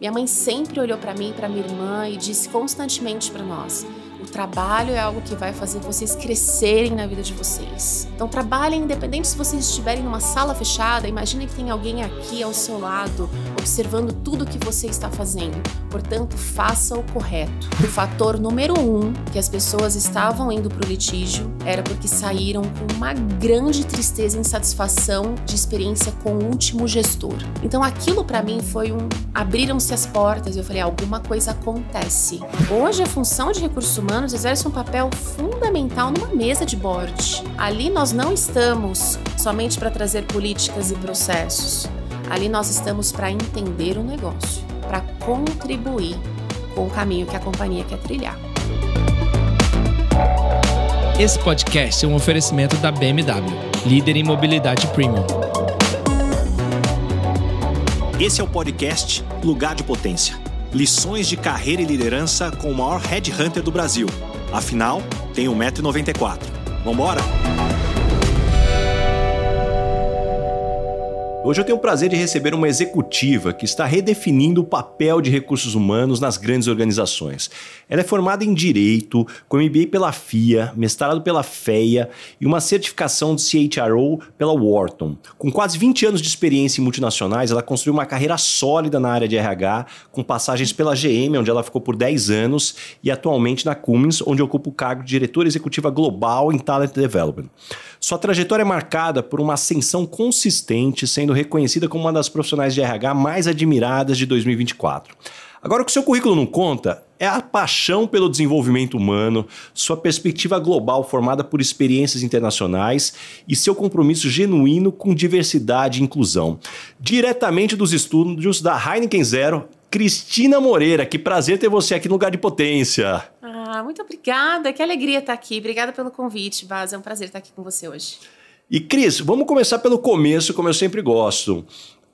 Minha mãe sempre olhou para mim e para minha irmã e disse constantemente para nós: o trabalho é algo que vai fazer vocês crescerem na vida de vocês. Então trabalhem, independente se vocês estiverem numa sala fechada, imagine que tem alguém aqui ao seu lado, observando tudo que você está fazendo. Portanto, faça o correto. O fator número 1 que as pessoas estavam indo para o litígio era porque saíram com uma grande tristeza e insatisfação de experiência com o último gestor. Então aquilo para mim foi abriram-se as portas e eu falei, alguma coisa acontece. Hoje a função de recursos humanos exerce um papel fundamental numa mesa de board. Ali nós não estamos somente para trazer políticas e processos. Ali nós estamos para entender o negócio, para contribuir com o caminho que a companhia quer trilhar. Esse podcast é um oferecimento da BMW, líder em mobilidade premium. Esse é o podcast Lugar de Potência. Lições de carreira e liderança com o maior headhunter do Brasil. Afinal, tem 1,94 m. Vambora? Hoje eu tenho o prazer de receber uma executiva que está redefinindo o papel de recursos humanos nas grandes organizações. Ela é formada em Direito, com MBA pela FIA, mestrado pela FEA e uma certificação de CHRO pela Wharton. Com quase 20 anos de experiência em multinacionais, ela construiu uma carreira sólida na área de RH, com passagens pela GM, onde ela ficou por 10 anos, e atualmente na Cummins, onde ocupa o cargo de diretora executiva global em Talent Development. Sua trajetória é marcada por uma ascensão consistente, sendo reconhecida como uma das profissionais de RH mais admiradas de 2024. Agora, o que seu currículo não conta é a paixão pelo desenvolvimento humano, sua perspectiva global formada por experiências internacionais e seu compromisso genuíno com diversidade e inclusão. Diretamente dos estúdios da Heineken Zero, Cristina Moreira, que prazer ter você aqui no Lugar de Potência. Muito obrigada, que alegria estar aqui. Obrigada pelo convite, Baz, é um prazer estar aqui com você hoje. E Cris, vamos começar pelo começo, como eu sempre gosto.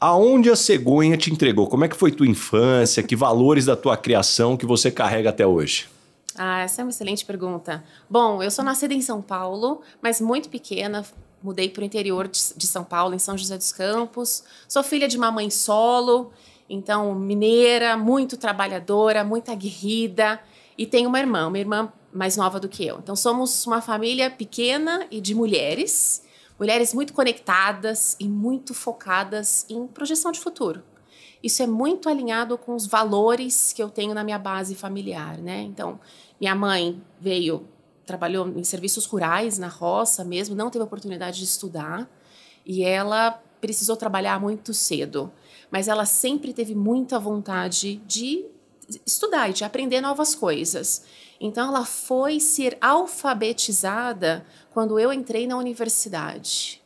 Aonde a cegonha te entregou? Como é que foi tua infância? Que valores da tua criação que você carrega até hoje? Essa é uma excelente pergunta. Bom, eu sou nascida em São Paulo, mas muito pequena. Mudei para o interior de São Paulo, em São José dos Campos. Sou filha de uma mãe solo, então mineira, muito trabalhadora, muito aguerrida. E tenho uma irmã mais nova do que eu. Então somos uma família pequena e de mulheres muito conectadas e muito focadas em projeção de futuro. Isso é muito alinhado com os valores que eu tenho na minha base familiar, né? Então, minha mãe trabalhou em serviços rurais, na roça mesmo, não teve oportunidade de estudar, e ela precisou trabalhar muito cedo. Mas ela sempre teve muita vontade de estudar e de aprender novas coisas. Então, ela foi ser alfabetizada quando eu entrei na universidade.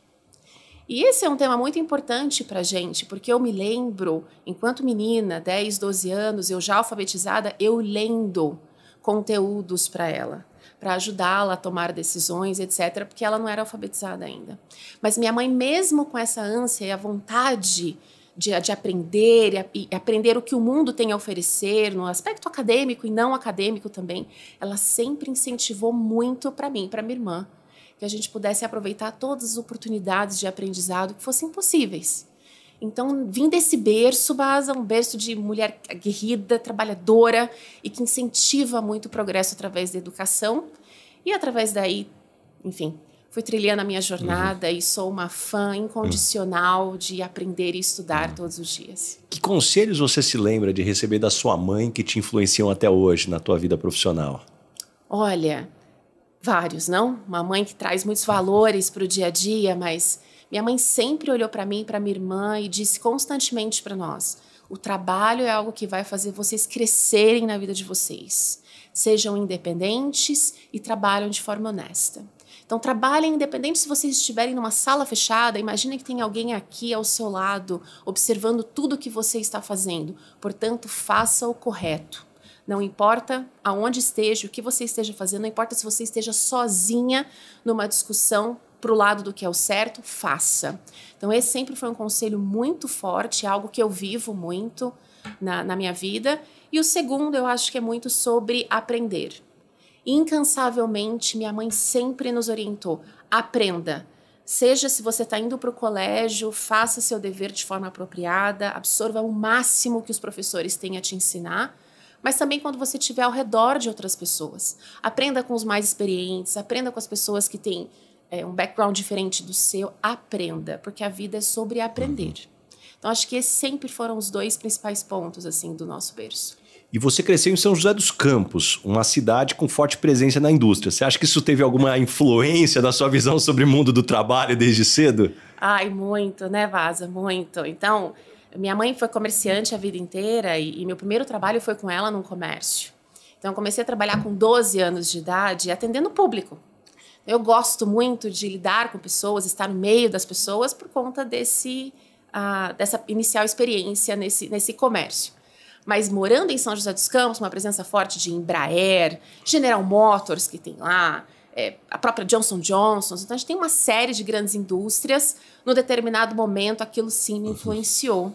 E esse é um tema muito importante para a gente, porque eu me lembro, enquanto menina, 10, 12 anos, eu já alfabetizada, eu lendo conteúdos para ela, para ajudá-la a tomar decisões, etc., porque ela não era alfabetizada ainda. Mas minha mãe, mesmo com essa ânsia e a vontade de aprender e aprender o que o mundo tem a oferecer no aspecto acadêmico e não acadêmico também, ela sempre incentivou muito para mim, para minha irmã, que a gente pudesse aproveitar todas as oportunidades de aprendizado que fossem possíveis. Então, vim desse berço, Baza, um berço de mulher aguerrida, trabalhadora e que incentiva muito o progresso através da educação e através daí, enfim, fui trilhando a minha jornada e sou uma fã incondicional de aprender e estudar todos os dias. Que conselhos você se lembra de receber da sua mãe que te influenciam até hoje na tua vida profissional? Olha, vários, não? Uma mãe que traz muitos valores para o dia a dia, mas minha mãe sempre olhou para mim e para minha irmã e disse constantemente para nós: o trabalho é algo que vai fazer vocês crescerem na vida de vocês. Sejam independentes e trabalhem de forma honesta. Então, trabalhem independente se vocês estiverem numa sala fechada, imagine que tem alguém aqui ao seu lado, observando tudo que você está fazendo. Portanto, faça o correto. Não importa aonde esteja, o que você esteja fazendo, não importa se você esteja sozinha numa discussão para o lado do que é o certo, faça. Então, esse sempre foi um conselho muito forte, algo que eu vivo muito na minha vida. E o segundo, eu acho que é muito sobre aprender. Incansavelmente, minha mãe sempre nos orientou: aprenda. Seja se você está indo para o colégio, faça seu dever de forma apropriada, absorva o máximo que os professores têm a te ensinar, mas também quando você estiver ao redor de outras pessoas. Aprenda com os mais experientes, aprenda com as pessoas que têm um background diferente do seu, aprenda, porque a vida é sobre aprender. Então, acho que esses sempre foram os 2 principais pontos assim, do nosso berço. E você cresceu em São José dos Campos, uma cidade com forte presença na indústria. Você acha que isso teve alguma influência na sua visão sobre o mundo do trabalho desde cedo? Ai, muito, né, Vaza? Muito. Então, minha mãe foi comerciante a vida inteira e meu primeiro trabalho foi com ela num comércio. Então, eu comecei a trabalhar com 12 anos de idade, atendendo o público. Eu gosto muito de lidar com pessoas, estar no meio das pessoas por conta dessa inicial experiência nesse comércio. Mas morando em São José dos Campos, uma presença forte de Embraer, General Motors, que tem lá, a própria Johnson & Johnson. Então, a gente tem uma série de grandes indústrias. No determinado momento, aquilo sim me influenciou.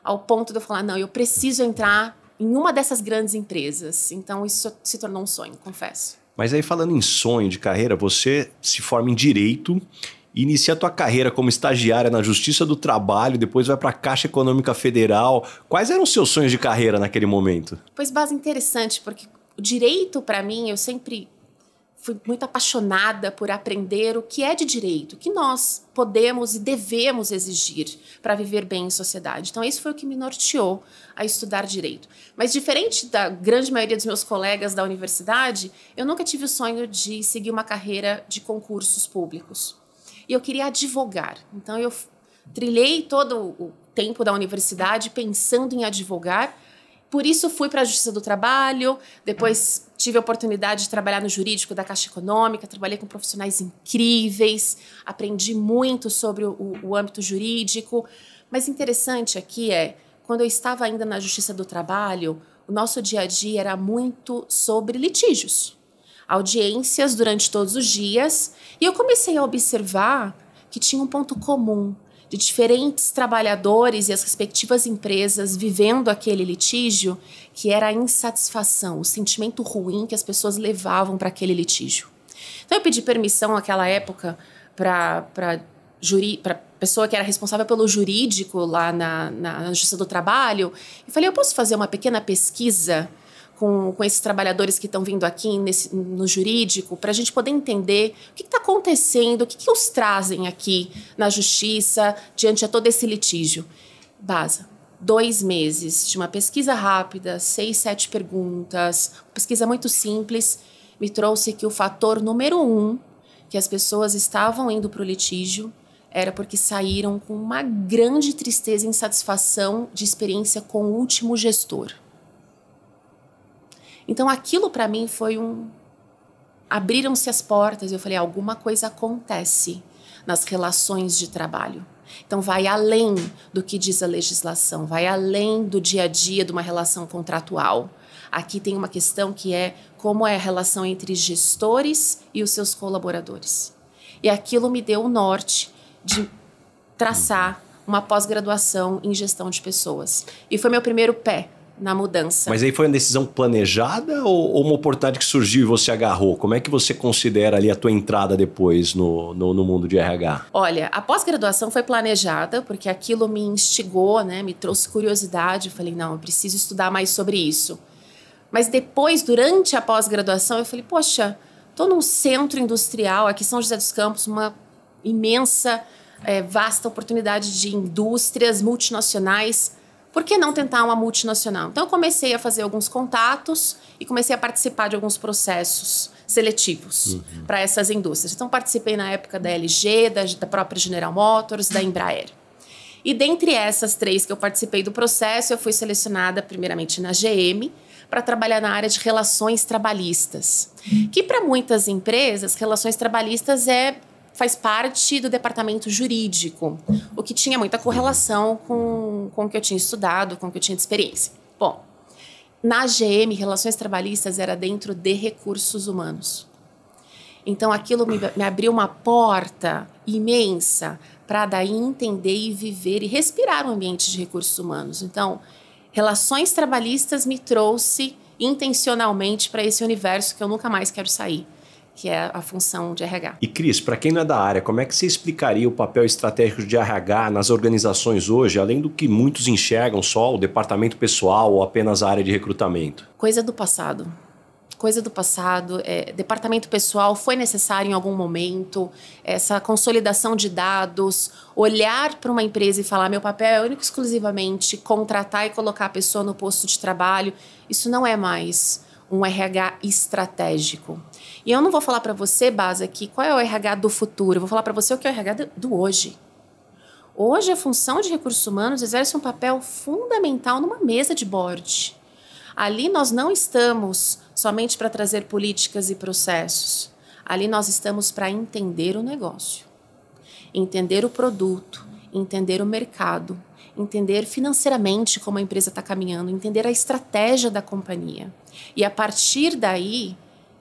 Ao ponto de eu falar, não, eu preciso entrar em uma dessas grandes empresas. Então, isso se tornou um sonho, confesso. Mas aí, falando em sonho de carreira, você se forma em Direito, inicia a tua carreira como estagiária na Justiça do Trabalho, depois vai para a Caixa Econômica Federal. Quais eram os seus sonhos de carreira naquele momento? Pois, base interessante, porque o direito, para mim, eu sempre fui muito apaixonada por aprender o que é de direito, o que nós podemos e devemos exigir para viver bem em sociedade. Então, isso foi o que me norteou a estudar direito. Mas, diferente da grande maioria dos meus colegas da universidade, eu nunca tive o sonho de seguir uma carreira de concursos públicos. E eu queria advogar. Então, eu trilhei todo o tempo da universidade pensando em advogar. Por isso, fui para a Justiça do Trabalho. Depois, tive a oportunidade de trabalhar no jurídico da Caixa Econômica. Trabalhei com profissionais incríveis. Aprendi muito sobre o âmbito jurídico. Mas interessante aqui quando eu estava ainda na Justiça do Trabalho, o nosso dia a dia era muito sobre litígios. Audiências durante todos os dias, e eu comecei a observar que tinha um ponto comum de diferentes trabalhadores e as respectivas empresas vivendo aquele litígio, que era a insatisfação, o sentimento ruim que as pessoas levavam para aquele litígio. Então eu pedi permissão naquela época para a pessoa que era responsável pelo jurídico lá na Justiça do Trabalho, e falei, eu posso fazer uma pequena pesquisa com esses trabalhadores que estão vindo aqui no jurídico, para a gente poder entender o que está acontecendo, o que os trazem aqui na justiça, diante de todo esse litígio. Basa, 2 meses de uma pesquisa rápida, 6, 7 perguntas, uma pesquisa muito simples, me trouxe que o fator número 1, que as pessoas estavam indo para o litígio, era porque saíram com uma grande tristeza e insatisfação de experiência com o último gestor. Então, aquilo para mim foi abriram-se as portas e eu falei, alguma coisa acontece nas relações de trabalho. Então, vai além do que diz a legislação, vai além do dia a dia de uma relação contratual. Aqui tem uma questão que é como é a relação entre gestores e os seus colaboradores. E aquilo me deu o norte de traçar uma pós-graduação em gestão de pessoas. E foi meu primeiro pé na mudança. Mas aí foi uma decisão planejada ou uma oportunidade que surgiu e você agarrou? Como é que você considera ali a tua entrada depois no mundo de RH? Olha, a pós-graduação foi planejada, porque aquilo me instigou, né? Me trouxe curiosidade. Eu falei, não, eu preciso estudar mais sobre isso. Mas depois, durante a pós-graduação, eu falei, poxa, estou num centro industrial, aqui em São José dos Campos, uma imensa, vasta oportunidade de indústrias multinacionais. Por que não tentar uma multinacional? Então, eu comecei a fazer alguns contatos e comecei a participar de alguns processos seletivos para essas indústrias. Então, participei na época da LG, da própria General Motors, da Embraer. E dentre essas 3 que eu participei do processo, eu fui selecionada primeiramente na GM para trabalhar na área de relações trabalhistas. Que para muitas empresas, relações trabalhistas faz parte do departamento jurídico, o que tinha muita correlação com o que eu tinha estudado, com o que eu tinha de experiência. Bom, na GM, relações trabalhistas era dentro de recursos humanos. Então, aquilo me abriu uma porta imensa para daí entender e viver e respirar um ambiente de recursos humanos. Então, relações trabalhistas me trouxe intencionalmente para esse universo que eu nunca mais quero sair, que é a função de RH. E Cris, para quem não é da área, como é que você explicaria o papel estratégico de RH nas organizações hoje, além do que muitos enxergam só o departamento pessoal ou apenas a área de recrutamento? Coisa do passado. Departamento pessoal foi necessário em algum momento, essa consolidação de dados, olhar para uma empresa e falar, meu papel é único e exclusivamente contratar e colocar a pessoa no posto de trabalho. Isso não é mais um RH estratégico. E eu não vou falar para você, Basa, aqui qual é o RH do futuro, eu vou falar para você o que é o RH do hoje. Hoje a função de recursos humanos exerce um papel fundamental numa mesa de board. Ali nós não estamos somente para trazer políticas e processos. Ali nós estamos para entender o negócio, entender o produto, entender o mercado, entender financeiramente como a empresa está caminhando, entender a estratégia da companhia. E a partir daí,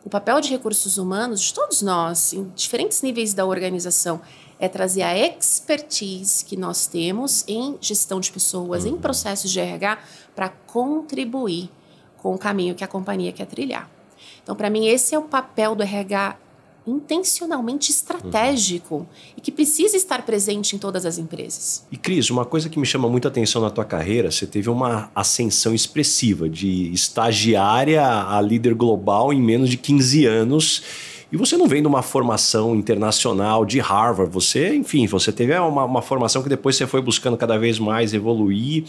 o papel de recursos humanos, de todos nós, em diferentes níveis da organização, é trazer a expertise que nós temos em gestão de pessoas, em processos de RH, para contribuir com o caminho que a companhia quer trilhar. Então, para mim, esse é o papel do RH intencionalmente estratégico e que precisa estar presente em todas as empresas. E Cris, uma coisa que me chama muita atenção na tua carreira, você teve uma ascensão expressiva de estagiária a líder global em menos de 15 anos. E você não vem de uma formação internacional de Harvard, você teve uma formação que depois você foi buscando cada vez mais evoluir.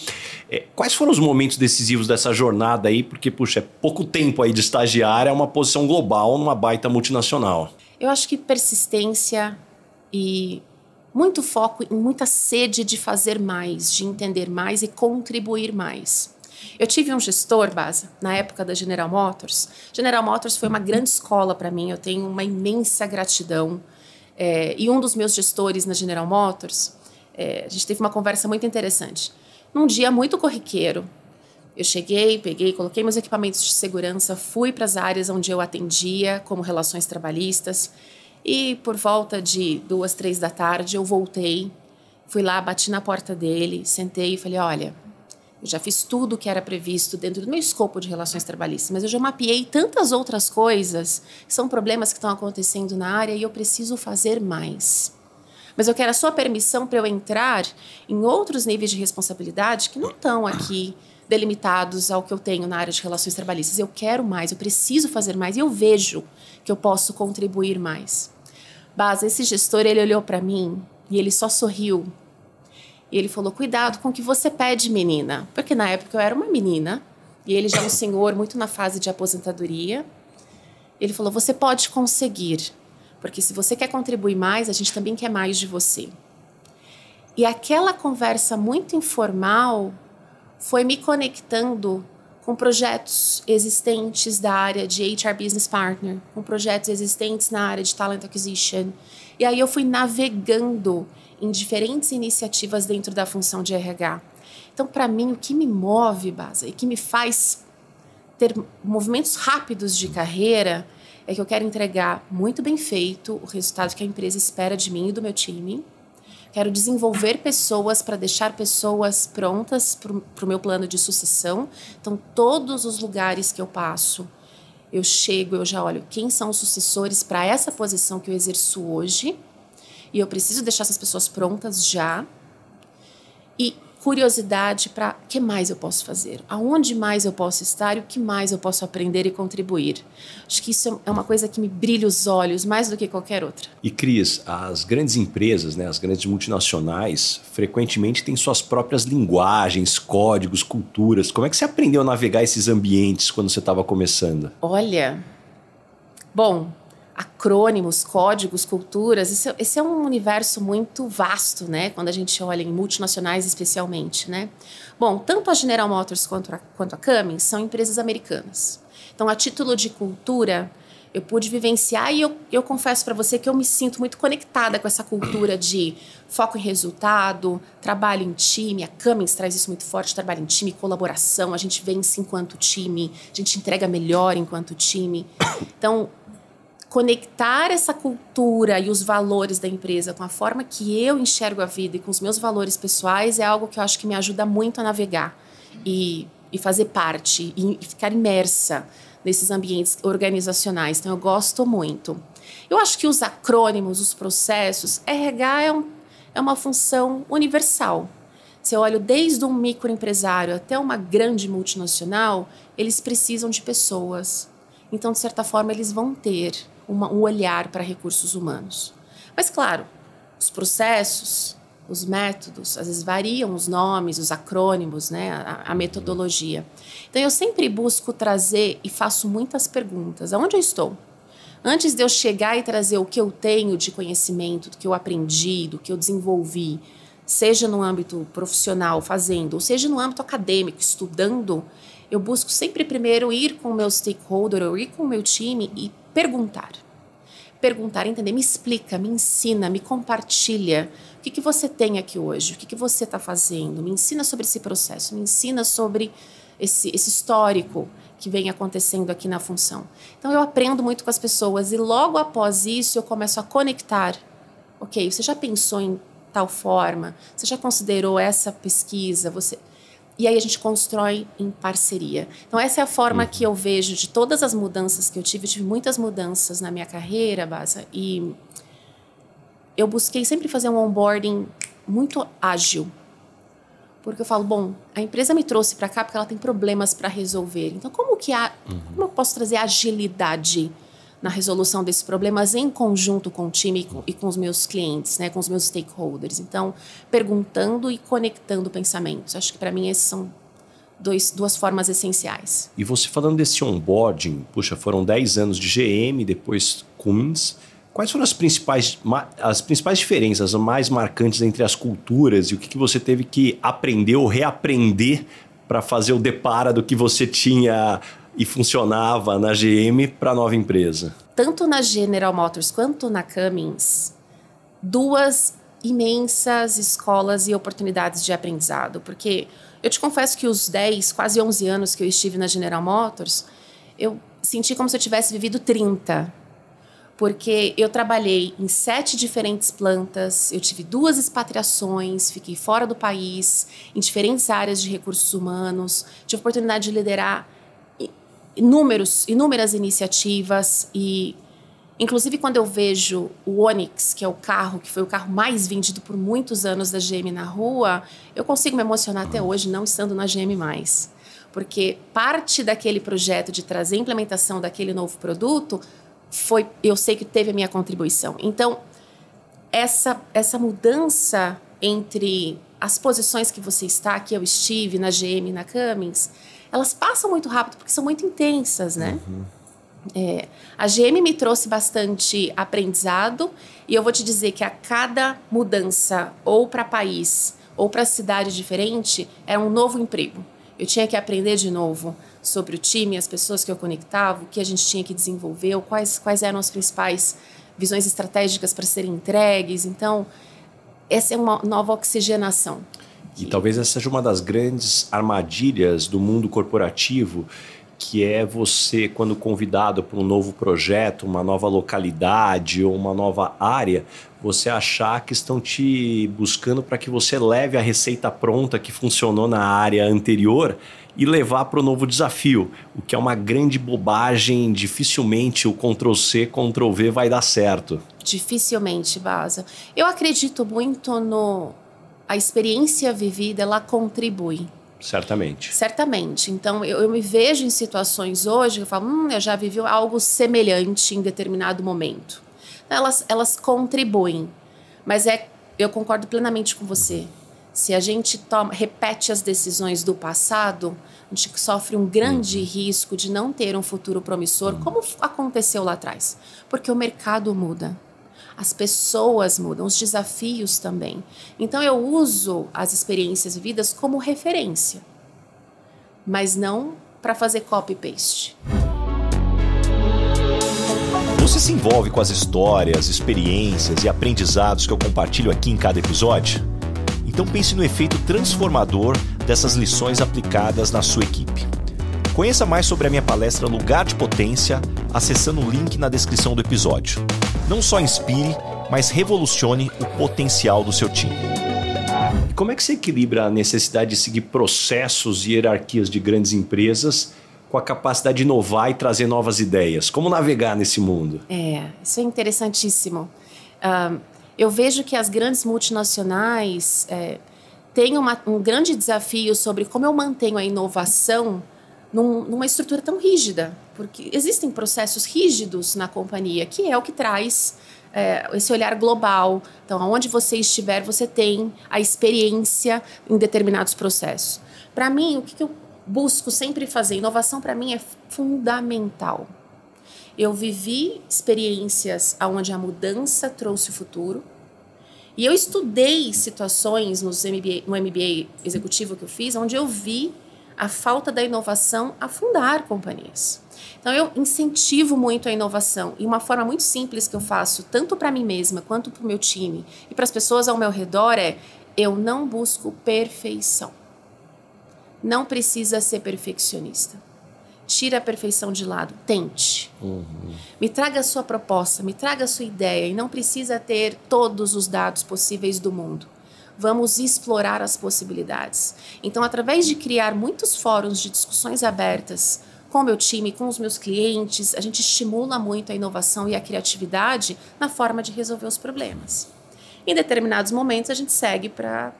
Quais foram os momentos decisivos dessa jornada aí? Porque, puxa, é pouco tempo aí de estagiária, é uma posição global numa baita multinacional. Eu acho que persistência e muito foco e muita sede de fazer mais, de entender mais e contribuir mais. Eu tive um gestor, Basa, na época da General Motors. General Motors foi uma grande escola para mim, eu tenho uma imensa gratidão. E um dos meus gestores na General Motors, a gente teve uma conversa muito interessante. Num dia muito corriqueiro, eu cheguei, coloquei meus equipamentos de segurança, fui para as áreas onde eu atendia, como relações trabalhistas, e por volta de 2, 3 da tarde eu voltei, fui lá, bati na porta dele, sentei e falei, olha, eu já fiz tudo o que era previsto dentro do meu escopo de relações trabalhistas, mas eu já mapeei tantas outras coisas, que são problemas que estão acontecendo na área e eu preciso fazer mais. Mas eu quero a sua permissão para eu entrar em outros níveis de responsabilidade que não estão aqui delimitados ao que eu tenho na área de relações trabalhistas. Eu quero mais, eu preciso fazer mais e eu vejo que eu posso contribuir mais. Basa, esse gestor, ele olhou para mim e ele só sorriu. E ele falou, cuidado com o que você pede, menina. Porque na época eu era uma menina e ele já é um senhor muito na fase de aposentadoria. Ele falou, você pode conseguir, porque se você quer contribuir mais, a gente também quer mais de você. E aquela conversa muito informal foi me conectando com projetos existentes da área de HR Business Partner, com projetos existentes na área de Talent Acquisition. E aí eu fui navegando em diferentes iniciativas dentro da função de RH. Então, para mim, o que me move, Basa, e que me faz ter movimentos rápidos de carreira é que eu quero entregar muito bem feito o resultado que a empresa espera de mim e do meu time. Quero desenvolver pessoas para deixar pessoas prontas para o meu plano de sucessão. Então, todos os lugares que eu passo, eu chego, eu já olho quem são os sucessores para essa posição que eu exerço hoje. E eu preciso deixar essas pessoas prontas já. E curiosidade para o que mais eu posso fazer, aonde mais eu posso estar e o que mais eu posso aprender e contribuir. Acho que isso é uma coisa que me brilha os olhos mais do que qualquer outra. E Cris, as grandes empresas, né, as grandes multinacionais, frequentemente têm suas próprias linguagens, códigos, culturas. Como é que você aprendeu a navegar esses ambientes quando você estava começando? Olha, bom, acrônimos, códigos, culturas, esse é um universo muito vasto, né? Quando a gente olha em multinacionais especialmente, né? Bom, tanto a General Motors quanto a Cummins são empresas americanas. Então, a título de cultura, eu pude vivenciar e eu confesso para você que eu me sinto muito conectada com essa cultura de foco em resultado, trabalho em time. A Cummins traz isso muito forte, trabalho em time, colaboração, a gente vence enquanto time, a gente entrega melhor enquanto time. Então, conectar essa cultura e os valores da empresa com a forma que eu enxergo a vida e com os meus valores pessoais é algo que eu acho que me ajuda muito a navegar. E e fazer parte e ficar imersa nesses ambientes organizacionais. Então, eu gosto muito. Eu acho que os acrônimos, os processos, RH é uma função universal. Se eu olho desde um microempresário até uma grande multinacional, eles precisam de pessoas. Então, de certa forma, eles vão ter um olhar para recursos humanos. Mas, claro, os processos, os métodos, às vezes variam os nomes, os acrônimos, né, a metodologia. Então, eu sempre busco trazer e faço muitas perguntas. Aonde eu estou? Antes de eu chegar e trazer o que eu tenho de conhecimento, do que eu aprendi, do que eu desenvolvi, seja no âmbito profissional, fazendo, ou seja no âmbito acadêmico, estudando, eu busco sempre primeiro ir com o meu stakeholder, ou ir com o meu time e perguntar. Perguntar, entender, me explica, me ensina, me compartilha. O que você tem aqui hoje? O que você está fazendo? Me ensina sobre esse processo, me ensina sobre esse histórico que vem acontecendo aqui na função. Então, eu aprendo muito com as pessoas e logo após isso eu começo a conectar. Ok, você já pensou em tal forma? Você já considerou essa pesquisa? E aí a gente constrói em parceria. Então, essa é a forma que eu vejo de todas as mudanças que eu tive. Eu tive muitas mudanças na minha carreira, Basa, e eu busquei sempre fazer um onboarding muito ágil. Porque eu falo, bom, a empresa me trouxe para cá porque ela tem problemas para resolver. Então, como eu posso trazer agilidade na resolução desses problemas em conjunto com o time e com os meus clientes, né, com os meus stakeholders? Então, perguntando e conectando pensamentos. Acho que para mim essas são duas formas essenciais. E você falando desse onboarding, puxa, foram 10 anos de GM, depois Cummins. Quais foram as principais diferenças, as mais marcantes entre as culturas e o que você teve que aprender ou reaprender para fazer o depara do que você tinha e funcionava na GM para a nova empresa? Tanto na General Motors quanto na Cummins, duas imensas escolas e oportunidades de aprendizado. Porque eu te confesso que os 10, quase 11 anos que eu estive na General Motors, eu senti como se eu tivesse vivido 30. Porque eu trabalhei em 7 diferentes plantas, eu tive 2 expatriações, fiquei fora do país, em diferentes áreas de recursos humanos, tive a oportunidade de liderar inúmeras iniciativas e, inclusive, quando eu vejo o Onix, que é o carro, que foi o carro mais vendido por muitos anos da GM na rua, eu consigo me emocionar até hoje, não estando na GM mais. Porque parte daquele projeto de trazer a implementação daquele novo produto eu sei que teve a minha contribuição. Então, essa mudança entre as posições que você está, que eu estive na GM e na Cummins, elas passam muito rápido porque são muito intensas, né? A GM me trouxe bastante aprendizado e eu vou te dizer que a cada mudança ou para país ou para cidade diferente é um novo emprego. Eu tinha que aprender de novo sobre o time, as pessoas que eu conectava, o que a gente tinha que desenvolver, quais eram as principais visões estratégicas para serem entregues. Então, essa é uma nova oxigenação. E talvez essa seja uma das grandes armadilhas do mundo corporativo, que é você, quando convidado para um novo projeto, uma nova localidade ou uma nova área, você achar que estão te buscando para que você leve a receita pronta que funcionou na área anterior e levar para o novo desafio, o que é uma grande bobagem. Dificilmente o Ctrl+C, Ctrl+V vai dar certo. Dificilmente, Basa. Eu acredito muito a experiência vivida, ela contribui. Certamente. Certamente. Então, eu me vejo em situações hoje que eu falo, eu já vivi algo semelhante em determinado momento. Elas contribuem, mas eu concordo plenamente com você. Se a gente repete as decisões do passado, a gente sofre um grande risco de não ter um futuro promissor, como aconteceu lá atrás. Porque o mercado muda, as pessoas mudam, os desafios também. Então, eu uso as experiências vividas como referência, mas não para fazer copy-paste. Você se envolve com as histórias, experiências e aprendizados que eu compartilho aqui em cada episódio? Então pense no efeito transformador dessas lições aplicadas na sua equipe. Conheça mais sobre a minha palestra Lugar de Potência acessando o link na descrição do episódio. Não só inspire, mas revolucione o potencial do seu time. como é que você equilibra a necessidade de seguir processos e hierarquias de grandes empresas com a capacidade de inovar e trazer novas ideias? Como navegar nesse mundo? Isso é interessantíssimo. Eu vejo que as grandes multinacionais têm um grande desafio sobre como eu mantenho a inovação numa estrutura tão rígida, porque existem processos rígidos na companhia, que é o que traz esse olhar global. Então, aonde você estiver, você tem a experiência em determinados processos. Para mim, o que eu busco sempre fazer? Inovação, para mim, é fundamental. Eu vivi experiências onde a mudança trouxe o futuro, e eu estudei situações no MBA executivo que eu fiz, onde eu vi a falta da inovação afundar companhias. Então, eu incentivo muito a inovação. E uma forma muito simples que eu faço, tanto para mim mesma, quanto para o meu time e para as pessoas ao meu redor, eu não busco perfeição. Não precisa ser perfeccionista. Tira a perfeição de lado. Tente. Me traga a sua proposta, me traga a sua ideia. E não precisa ter todos os dados possíveis do mundo. Vamos explorar as possibilidades. Então, através de criar muitos fóruns de discussões abertas com o meu time, com os meus clientes, a gente estimula muito a inovação e a criatividade na forma de resolver os problemas. Em determinados momentos, a gente segue para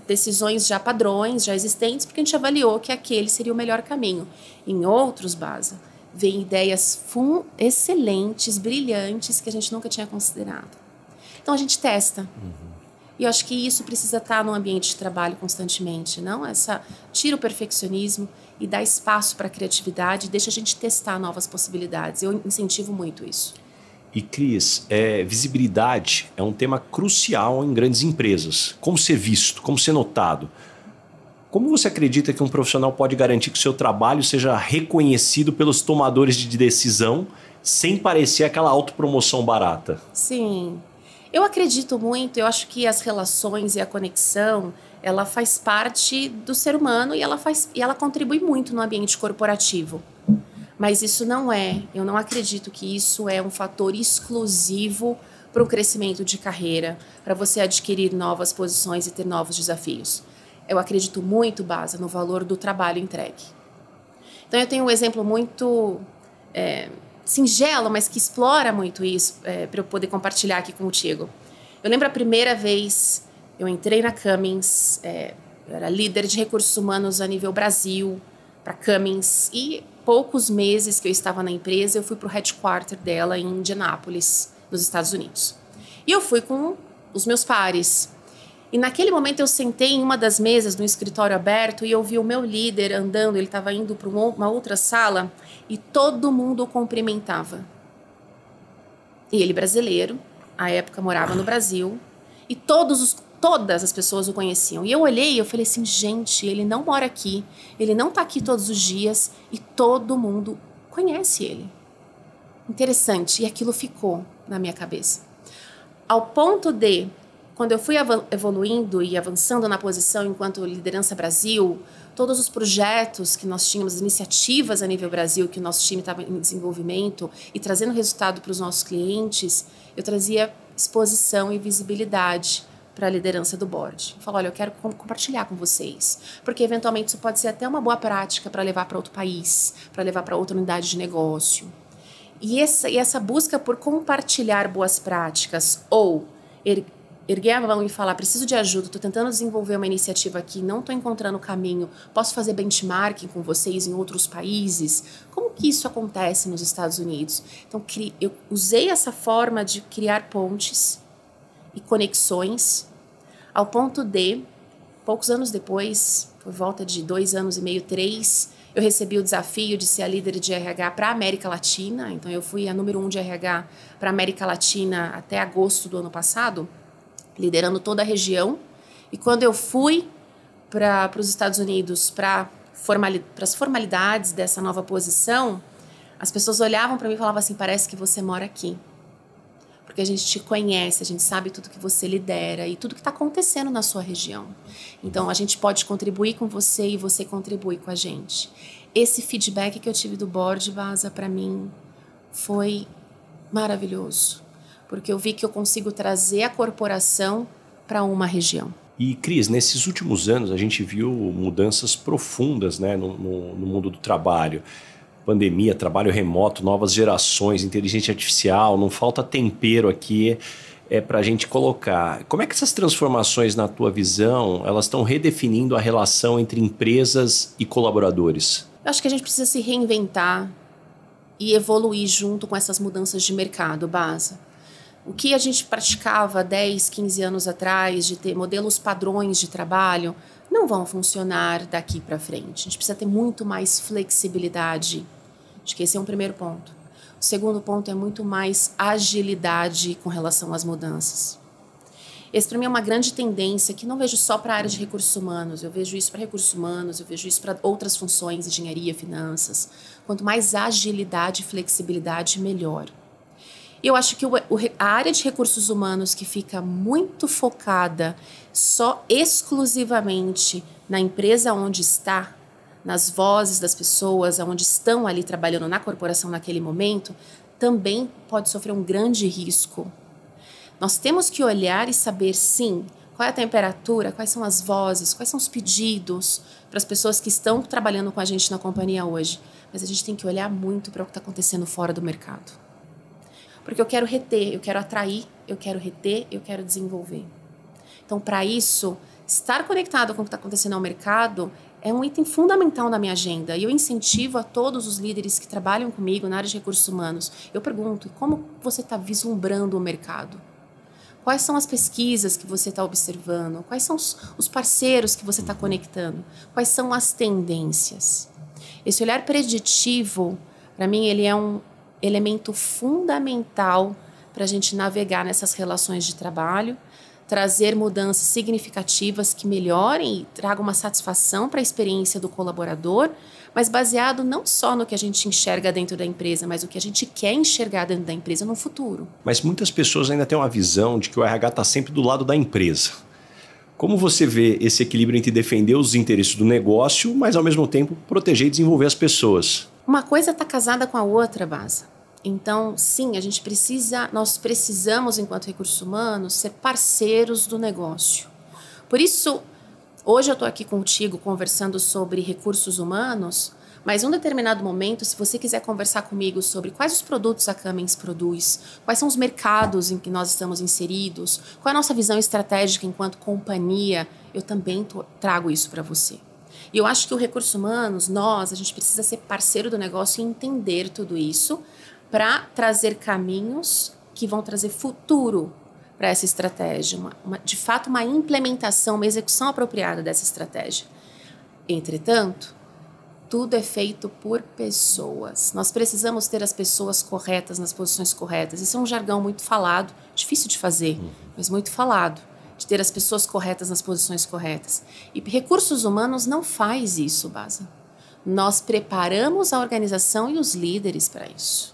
decisões já padrões, já existentes, porque a gente avaliou que aquele seria o melhor caminho. Em outros, Baza, vem ideias excelentes, brilhantes, que a gente nunca tinha considerado. Então, a gente testa. E eu acho que isso precisa estar no ambiente de trabalho constantemente, não? Tira o perfeccionismo e dá espaço para a criatividade, deixa a gente testar novas possibilidades. Eu incentivo muito isso. E, Cris, visibilidade é um tema crucial em grandes empresas. Como ser visto, como ser notado. Como você acredita que um profissional pode garantir que o seu trabalho seja reconhecido pelos tomadores de decisão sem parecer aquela autopromoção barata? Sim. Eu acredito muito, eu acho que as relações e a conexão, ela faz parte do ser humano e ela contribui muito no ambiente corporativo. Mas isso eu não acredito que isso é um fator exclusivo para o crescimento de carreira, para você adquirir novas posições e ter novos desafios. Eu acredito muito, Baza, no valor do trabalho entregue. Então, eu tenho um exemplo muito singelo, mas que explora muito isso, para eu poder compartilhar aqui contigo. Eu lembro a primeira vez eu entrei na Cummins, eu era líder de recursos humanos a nível Brasil, para Cummins, e poucos meses que eu estava na empresa, eu fui para o headquarter dela em Indianápolis, nos Estados Unidos. E eu fui com os meus pares. E naquele momento eu sentei em uma das mesas no escritório aberto e eu vi o meu líder andando, ele estava indo para uma outra sala e todo mundo o cumprimentava. E ele brasileiro, à época morava no Brasil, e todas as pessoas o conheciam. E eu olhei e eu falei assim, gente, ele não mora aqui, ele não está aqui todos os dias e todo mundo conhece ele. Interessante, e aquilo ficou na minha cabeça. Ao ponto de, quando eu fui evoluindo e avançando na posição enquanto liderança Brasil, todos os projetos que nós tínhamos, as iniciativas a nível Brasil, que o nosso time estava em desenvolvimento e trazendo resultado para os nossos clientes, eu trazia exposição e visibilidade para a liderança do board. Eu falo, olha, eu quero compartilhar com vocês, porque eventualmente isso pode ser até uma boa prática para levar para outro país, para levar para outra unidade de negócio. E essa busca por compartilhar boas práticas ou erguer a mão e falar, preciso de ajuda, estou tentando desenvolver uma iniciativa aqui, não estou encontrando o caminho, posso fazer benchmarking com vocês em outros países? Como que isso acontece nos Estados Unidos? Então, eu usei essa forma de criar pontes e conexões, ao ponto de, poucos anos depois, por volta de 2 anos e meio, 3, eu recebi o desafio de ser a líder de RH para a América Latina. Então, eu fui a número 1 de RH para a América Latina até agosto do ano passado, liderando toda a região. E quando eu fui para os Estados Unidos para as formalidades dessa nova posição, as pessoas olhavam para mim e falavam assim, parece que você mora aqui. Porque a gente te conhece, a gente sabe tudo que você lidera e tudo que está acontecendo na sua região. Então, a gente pode contribuir com você e você contribui com a gente. Esse feedback que eu tive do board, Baza, para mim, foi maravilhoso. Porque eu vi que eu consigo trazer a corporação para uma região. E, Cris, nesses últimos anos a gente viu mudanças profundas, né, no mundo do trabalho. Pandemia, trabalho remoto, novas gerações, inteligência artificial, não falta tempero aqui para a gente colocar. Como é que essas transformações, na tua visão, elas estão redefinindo a relação entre empresas e colaboradores? Eu acho que a gente precisa se reinventar e evoluir junto com essas mudanças de mercado, Basa. O que a gente praticava 10, 15 anos atrás, de ter modelos padrões de trabalho, não vão funcionar daqui para frente. A gente precisa ter muito mais flexibilidade. Acho que esse é um primeiro ponto. O segundo ponto é muito mais agilidade com relação às mudanças. Esse, para mim, é uma grande tendência que não vejo só para a área de recursos humanos. Eu vejo isso para recursos humanos, eu vejo isso para outras funções, engenharia, finanças. Quanto mais agilidade e flexibilidade, melhor. Eu acho que a área de recursos humanos que fica muito focada só exclusivamente na empresa onde está, nas vozes das pessoas, onde estão ali trabalhando na corporação naquele momento, também pode sofrer um grande risco. Nós temos que olhar e saber, sim, qual é a temperatura, quais são as vozes, quais são os pedidos para as pessoas que estão trabalhando com a gente na companhia hoje. Mas a gente tem que olhar muito para o que está acontecendo fora do mercado. Porque eu quero reter, eu quero atrair, eu quero reter, eu quero desenvolver. Então, para isso, estar conectado com o que está acontecendo no mercado é um item fundamental na minha agenda. E eu incentivo a todos os líderes que trabalham comigo na área de recursos humanos. Eu pergunto, como você está vislumbrando o mercado? Quais são as pesquisas que você está observando? Quais são os parceiros que você está conectando? Quais são as tendências? Esse olhar preditivo, para mim, ele é um elemento fundamental para a gente navegar nessas relações de trabalho, trazer mudanças significativas que melhorem e tragam uma satisfação para a experiência do colaborador, mas baseado não só no que a gente enxerga dentro da empresa, mas o que a gente quer enxergar dentro da empresa no futuro. Mas muitas pessoas ainda têm uma visão de que o RH está sempre do lado da empresa. Como você vê esse equilíbrio entre defender os interesses do negócio, mas ao mesmo tempo proteger e desenvolver as pessoas? Uma coisa está casada com a outra, Basa. Então, sim, nós precisamos, enquanto recursos humanos, ser parceiros do negócio. Por isso, hoje eu estou aqui contigo conversando sobre recursos humanos, mas em um determinado momento, se você quiser conversar comigo sobre quais os produtos a Cummins produz, quais são os mercados em que nós estamos inseridos, qual é a nossa visão estratégica enquanto companhia, eu também trago isso para você. E eu acho que o recursos humanos, a gente precisa ser parceiro do negócio e entender tudo isso para trazer caminhos que vão trazer futuro para essa estratégia. De fato, uma implementação, uma execução apropriada dessa estratégia. Entretanto, tudo é feito por pessoas. Nós precisamos ter as pessoas corretas nas posições corretas. Isso é um jargão muito falado, difícil de fazer, mas muito falado. De ter as pessoas corretas nas posições corretas. E recursos humanos não faz isso, Basa. Nós preparamos a organização e os líderes para isso.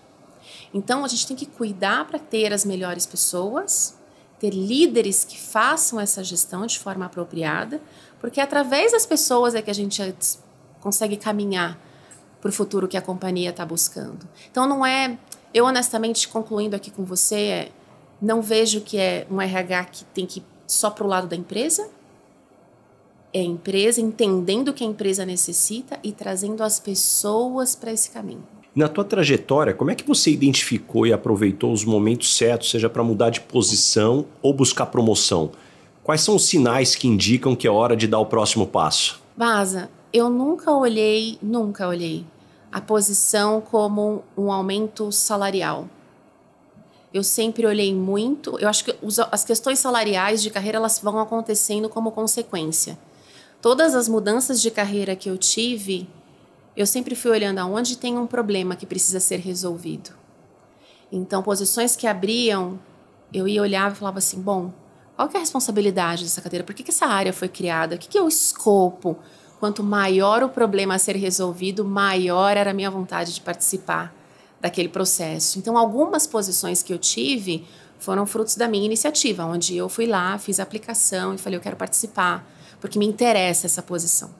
Então, a gente tem que cuidar para ter as melhores pessoas, ter líderes que façam essa gestão de forma apropriada, porque através das pessoas é que a gente consegue caminhar para o futuro que a companhia está buscando. Então, não é... Eu, honestamente, concluindo aqui com você, não vejo que é um RH que tem que só para o lado da empresa, é a empresa entendendo o que a empresa necessita e trazendo as pessoas para esse caminho. Na tua trajetória, como é que você identificou e aproveitou os momentos certos, seja para mudar de posição ou buscar promoção? Quais são os sinais que indicam que é hora de dar o próximo passo? Basa, eu nunca olhei a posição como um aumento salarial. Eu sempre olhei muito, eu acho que as questões salariais de carreira elas vão acontecendo como consequência. Todas as mudanças de carreira que eu tive, eu sempre fui olhando aonde tem um problema que precisa ser resolvido. Então, posições que abriam, eu ia olhar e falava assim, bom, qual que é a responsabilidade dessa cadeira? Por que essa área foi criada? O que é o escopo? Quanto maior o problema a ser resolvido, maior era a minha vontade de participar daquele processo. Então, algumas posições que eu tive foram frutos da minha iniciativa, onde eu fui lá, fiz a aplicação e falei, eu quero participar, porque me interessa essa posição.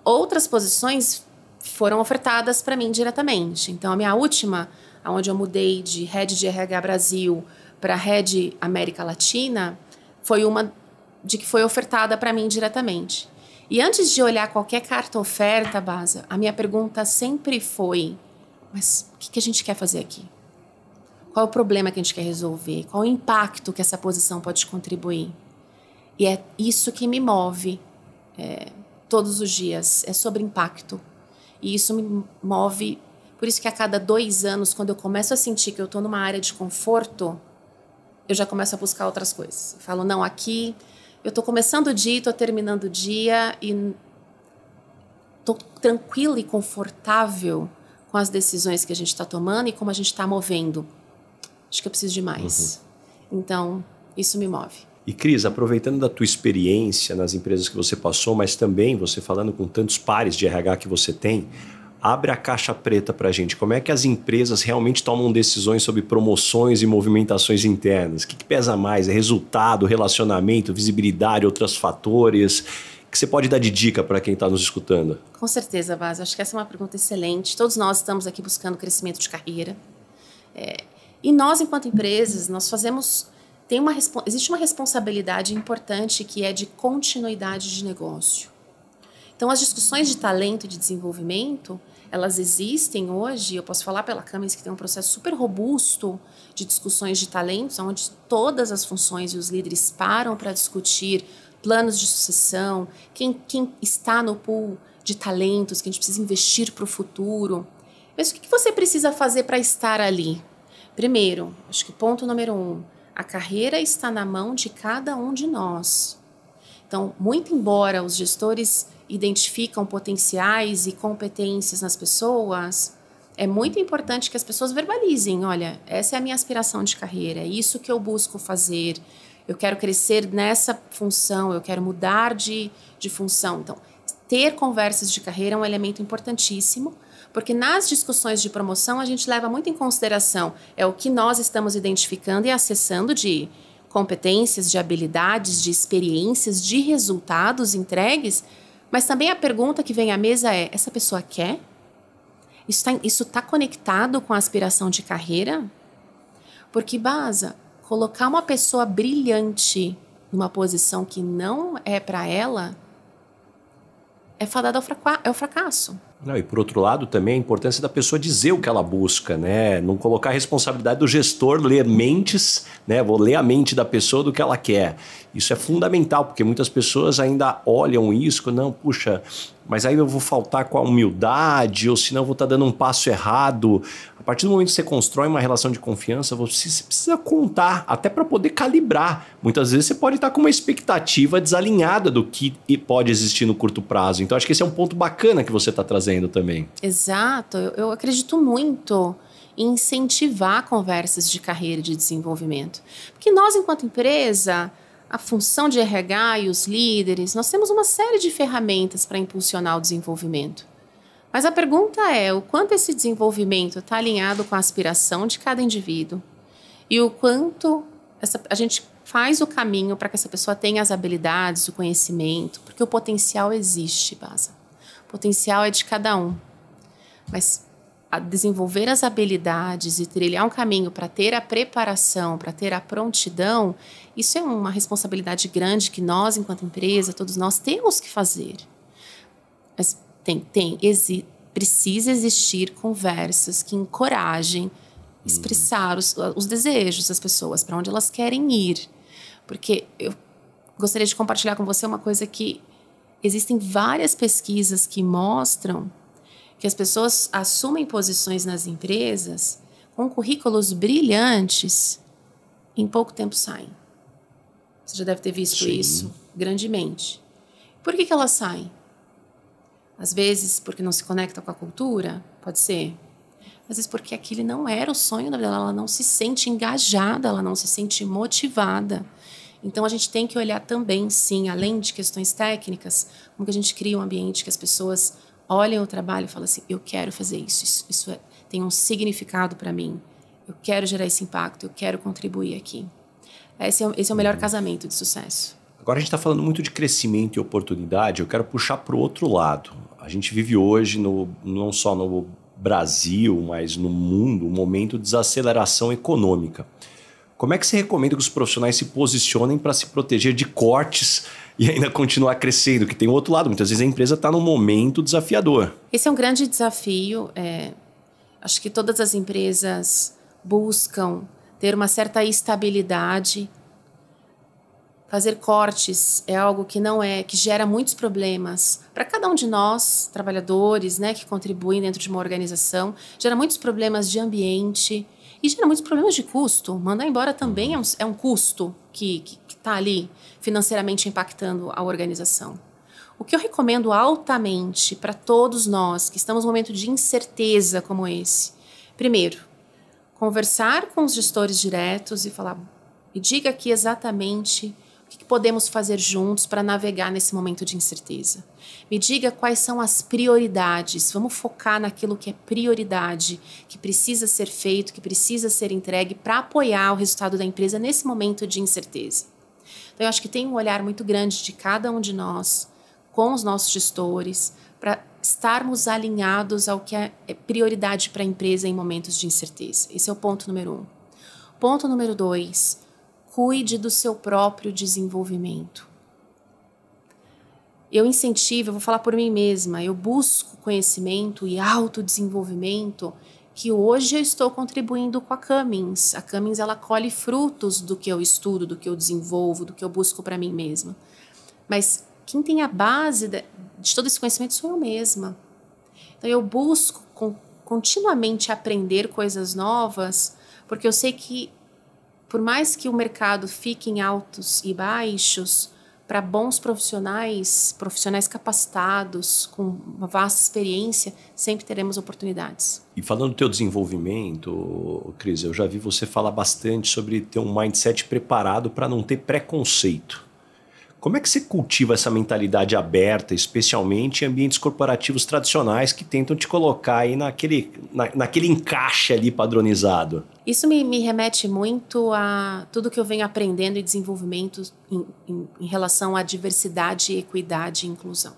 Outras posições foram ofertadas para mim diretamente. Então, a minha última, onde eu mudei de Head de RH Brasil para Head América Latina, foi uma de que foi ofertada para mim diretamente. E antes de olhar qualquer carta oferta, Baza, a minha pergunta sempre foi: mas o que a gente quer fazer aqui? Qual é o problema que a gente quer resolver? Qual é o impacto que essa posição pode contribuir? E é isso que me move todos os dias, é sobre impacto. E isso me move, por isso que a cada 2 anos, quando eu começo a sentir que eu estou numa área de conforto, eu já começo a buscar outras coisas. Eu falo, não, aqui eu estou começando o dia, estou terminando o dia e estou tranquila e confortável com as decisões que a gente está tomando e como a gente está movendo. Acho que eu preciso de mais. Então, isso me move. E Cris, aproveitando da tua experiência nas empresas que você passou, mas também você falando com tantos pares de RH que você tem, abre a caixa preta para a gente. Como é que as empresas realmente tomam decisões sobre promoções e movimentações internas? O que pesa mais? É resultado, relacionamento, visibilidade, outros fatores? O que você pode dar de dica para quem está nos escutando? Com certeza, Vaz. Acho que essa é uma pergunta excelente. Todos nós estamos aqui buscando crescimento de carreira. E nós, enquanto empresas, nós fazemos... existe uma responsabilidade importante que é de continuidade de negócio. Então, as discussões de talento e de desenvolvimento, elas existem hoje. Eu posso falar pela Cummins que tem um processo super robusto de discussões de talentos, onde todas as funções e os líderes param para discutir planos de sucessão, quem está no pool de talentos, que a gente precisa investir para o futuro. Mas o que você precisa fazer para estar ali? Primeiro, acho que ponto número 1, a carreira está na mão de cada um de nós. Então, muito embora os gestores identificam potenciais e competências nas pessoas, é muito importante que as pessoas verbalizem, olha, essa é a minha aspiração de carreira, é isso que eu busco fazer, eu quero crescer nessa função, eu quero mudar de função. Então, ter conversas de carreira é um elemento importantíssimo, porque nas discussões de promoção a gente leva muito em consideração o que nós estamos identificando e acessando de competências, de habilidades, de experiências, de resultados entregues, mas também a pergunta que vem à mesa é, essa pessoa quer? Isso tá conectado com a aspiração de carreira? Porque, Baza, colocar uma pessoa brilhante numa posição que não é para ela é fadada ao fracasso. Não, e por outro lado também a importância da pessoa dizer o que ela busca, né? Não colocar a responsabilidade do gestor ler mentes, né? Vou ler a mente da pessoa do que ela quer. Isso é fundamental, porque muitas pessoas ainda olham isso, não, puxa, mas aí eu vou faltar com a humildade, ou senão eu vou estar dando um passo errado. A partir do momento que você constrói uma relação de confiança, você precisa contar, até para poder calibrar. Muitas vezes você pode estar com uma expectativa desalinhada do que pode existir no curto prazo. Então acho que esse é um ponto bacana que você está trazendo também. Exato, eu acredito muito em incentivar conversas de carreira e de desenvolvimento. Porque nós, enquanto empresa, a função de RH e os líderes, nós temos uma série de ferramentas para impulsionar o desenvolvimento. Mas a pergunta é o quanto esse desenvolvimento está alinhado com a aspiração de cada indivíduo e o quanto a gente faz o caminho para que essa pessoa tenha as habilidades, o conhecimento, porque o potencial existe, Baza. O potencial é de cada um. Mas a desenvolver as habilidades e trilhar um caminho para ter a preparação, para ter a prontidão, isso é uma responsabilidade grande que nós, enquanto empresa, todos nós temos que fazer. Mas precisa existir conversas que encorajem expressar os desejos das pessoas, para onde elas querem ir. Porque eu gostaria de compartilhar com você uma coisa que existem várias pesquisas que mostram que as pessoas assumem posições nas empresas com currículos brilhantes, em pouco tempo saem. Você já deve ter visto isso grandemente. Por que elas saem? Às vezes porque não se conecta com a cultura, pode ser. Às vezes porque aquele não era o sonho da vida dela, ela não se sente engajada, ela não se sente motivada. Então a gente tem que olhar também, sim, além de questões técnicas, como que a gente cria um ambiente que as pessoas olhem o trabalho e falam assim, eu quero fazer isso, tem um significado para mim, eu quero gerar esse impacto, eu quero contribuir aqui. Esse é o melhor casamento de sucesso. Agora a gente está falando muito de crescimento e oportunidade, eu quero puxar para o outro lado. A gente vive hoje, não só no Brasil, mas no mundo, um momento de desaceleração econômica. Como é que você recomenda que os profissionais se posicionem para se proteger de cortes e ainda continuar crescendo? Que tem o outro lado, muitas vezes a empresa está num momento desafiador. Esse é um grande desafio. Acho que todas as empresas buscam ter uma certa estabilidade. Fazer cortes é algo que gera muitos problemas para cada um de nós, trabalhadores, né, que contribuem dentro de uma organização. Gera muitos problemas de ambiente e gera muitos problemas de custo. Mandar embora também é um custo que está ali financeiramente impactando a organização. O que eu recomendo altamente para todos nós que estamos num momento de incerteza como esse, primeiro, conversar com os gestores diretos e falar, me diga aqui exatamente o que podemos fazer juntos para navegar nesse momento de incerteza. Me diga quais são as prioridades. Vamos focar naquilo que é prioridade, que precisa ser feito, que precisa ser entregue para apoiar o resultado da empresa nesse momento de incerteza. Então, eu acho que tem um olhar muito grande de cada um de nós, com os nossos gestores, para estarmos alinhados ao que é prioridade para a empresa em momentos de incerteza. Esse é o ponto número 1. Ponto número 2, cuide do seu próprio desenvolvimento. Eu incentivo, eu vou falar por mim mesma, eu busco conhecimento e autodesenvolvimento que hoje eu estou contribuindo com a Cummins. A Cummins, ela colhe frutos do que eu estudo, do que eu desenvolvo, do que eu busco para mim mesma. Mas quem tem a base de todo esse conhecimento sou eu mesma. Então eu busco continuamente aprender coisas novas, porque eu sei que por mais que o mercado fique em altos e baixos, para bons profissionais capacitados, com uma vasta experiência, sempre teremos oportunidades. E falando do teu desenvolvimento, Cris, eu já vi você falar bastante sobre ter um mindset preparado para não ter preconceito. Como é que você cultiva essa mentalidade aberta, especialmente em ambientes corporativos tradicionais que tentam te colocar aí naquele encaixe ali padronizado? Isso me remete muito a tudo que eu venho aprendendo e desenvolvimento em relação à diversidade, equidade e inclusão.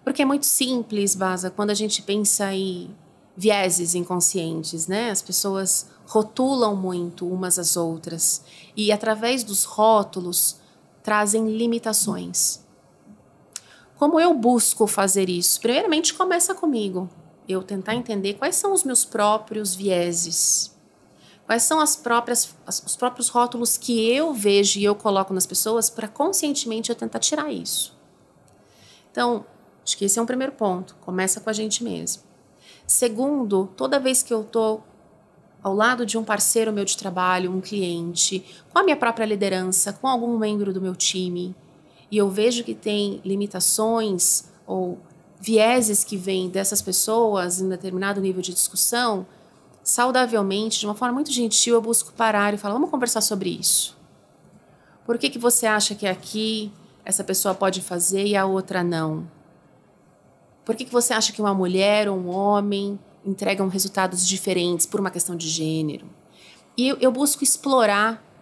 Porque é muito simples, Baza, quando a gente pensa em vieses inconscientes, né? As pessoas rotulam muito umas às outras e através dos rótulos trazem limitações. Como eu busco fazer isso? Primeiramente, começa comigo. Eu tentar entender quais são os meus próprios vieses. Quais são os próprios rótulos que eu vejo e eu coloco nas pessoas para conscientemente eu tentar tirar isso. Então, acho que esse é um primeiro ponto. Começa com a gente mesmo. Segundo, toda vez que eu estou ao lado de um parceiro meu de trabalho, um cliente, com a minha própria liderança, com algum membro do meu time, e eu vejo que tem limitações ou vieses que vêm dessas pessoas em determinado nível de discussão, saudavelmente, de uma forma muito gentil, eu busco parar e falar, vamos conversar sobre isso. Por que você acha que aqui essa pessoa pode fazer e a outra não? Por que você acha que uma mulher ou um homem entregam resultados diferentes por uma questão de gênero? E eu busco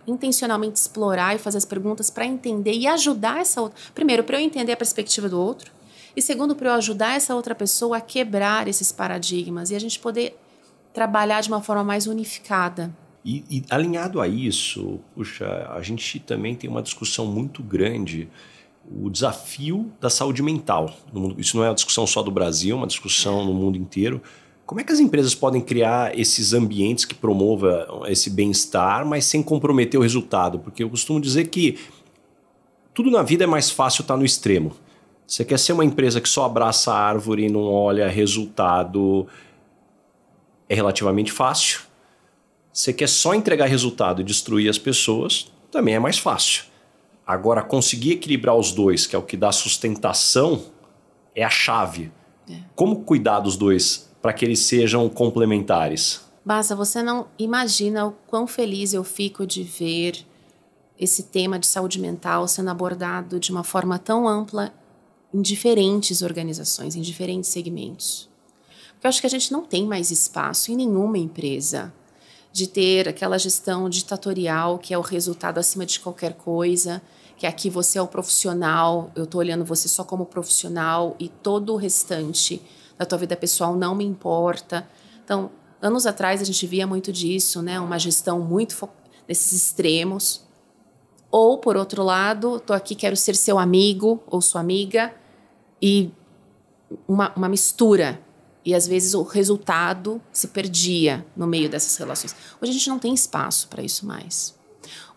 intencionalmente explorar e fazer as perguntas para entender e ajudar essa outra. Primeiro, para eu entender a perspectiva do outro. E segundo, para eu ajudar essa outra pessoa a quebrar esses paradigmas e a gente poder trabalhar de uma forma mais unificada. E alinhado a isso, puxa, a gente também tem uma discussão muito grande, o desafio da saúde mental. Isso não é uma discussão só do Brasil, é uma discussão no mundo inteiro. Como é que as empresas podem criar esses ambientes que promovam esse bem-estar, mas sem comprometer o resultado? Porque eu costumo dizer que tudo na vida é mais fácil estar no extremo. Você quer ser uma empresa que só abraça a árvore e não olha resultado, é relativamente fácil. Você quer só entregar resultado e destruir as pessoas, também é mais fácil. Agora, conseguir equilibrar os dois, que é o que dá sustentação, é a chave. Como cuidar dos dois para que eles sejam complementares? Baza, você não imagina o quão feliz eu fico de ver esse tema de saúde mental sendo abordado de uma forma tão ampla em diferentes organizações, em diferentes segmentos. Porque eu acho que a gente não tem mais espaço em nenhuma empresa de ter aquela gestão ditatorial que é o resultado acima de qualquer coisa, que aqui você é o profissional, eu estou olhando você só como profissional e todo o restante da tua vida pessoal não me importa. Então, Anos atrás a gente via muito disso, né? Uma gestão muito nesses extremos. Ou, por outro lado, tô aqui, quero ser seu amigo ou sua amiga, e uma mistura. E às vezes o resultado se perdia no meio dessas relações. Hoje a gente não tem espaço para isso mais.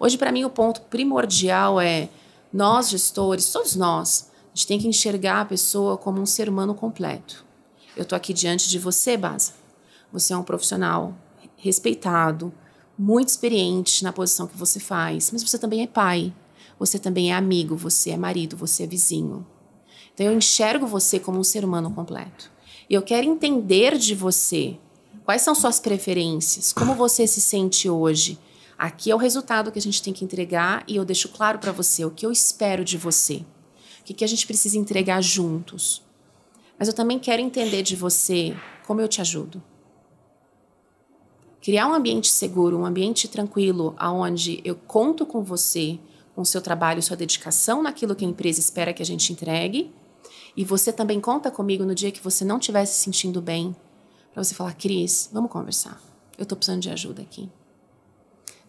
Hoje, para mim, o ponto primordial é nós, gestores, todos nós, a gente tem que enxergar a pessoa como um ser humano completo. Eu estou aqui diante de você, Baza. Você é um profissional respeitado, muito experiente na posição que você faz, mas você também é pai, você também é amigo, você é marido, você é vizinho. Então, eu enxergo você como um ser humano completo. E eu quero entender de você quais são suas preferências, como você se sente hoje. Aqui é o resultado que a gente tem que entregar e eu deixo claro para você o que eu espero de você. O que a gente precisa entregar juntos. Mas eu também quero entender de você como eu te ajudo. Criar um ambiente seguro, um ambiente tranquilo, onde eu conto com você, com o seu trabalho, sua dedicação naquilo que a empresa espera que a gente entregue. E você também conta comigo no dia que você não estiver se sentindo bem, para você falar, Cris, vamos conversar. Eu estou precisando de ajuda aqui.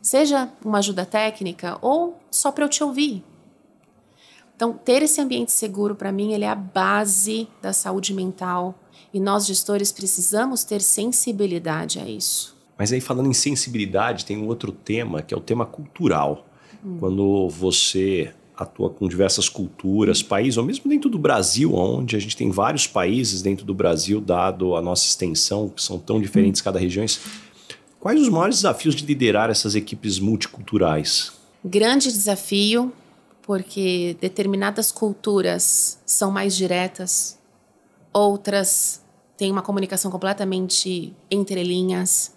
Seja uma ajuda técnica ou só para eu te ouvir. Então, ter esse ambiente seguro, para mim, ele é a base da saúde mental. E nós, gestores, precisamos ter sensibilidade a isso. Mas aí, falando em sensibilidade, tem um outro tema, que é o tema cultural. Quando você atua com diversas culturas, países, ou mesmo dentro do Brasil, onde a gente tem vários países dentro do Brasil, dado a nossa extensão, que são tão diferentes cada região. Quais os maiores desafios de liderar essas equipes multiculturais? Grande desafio, porque determinadas culturas são mais diretas, outras têm uma comunicação completamente entre linhas.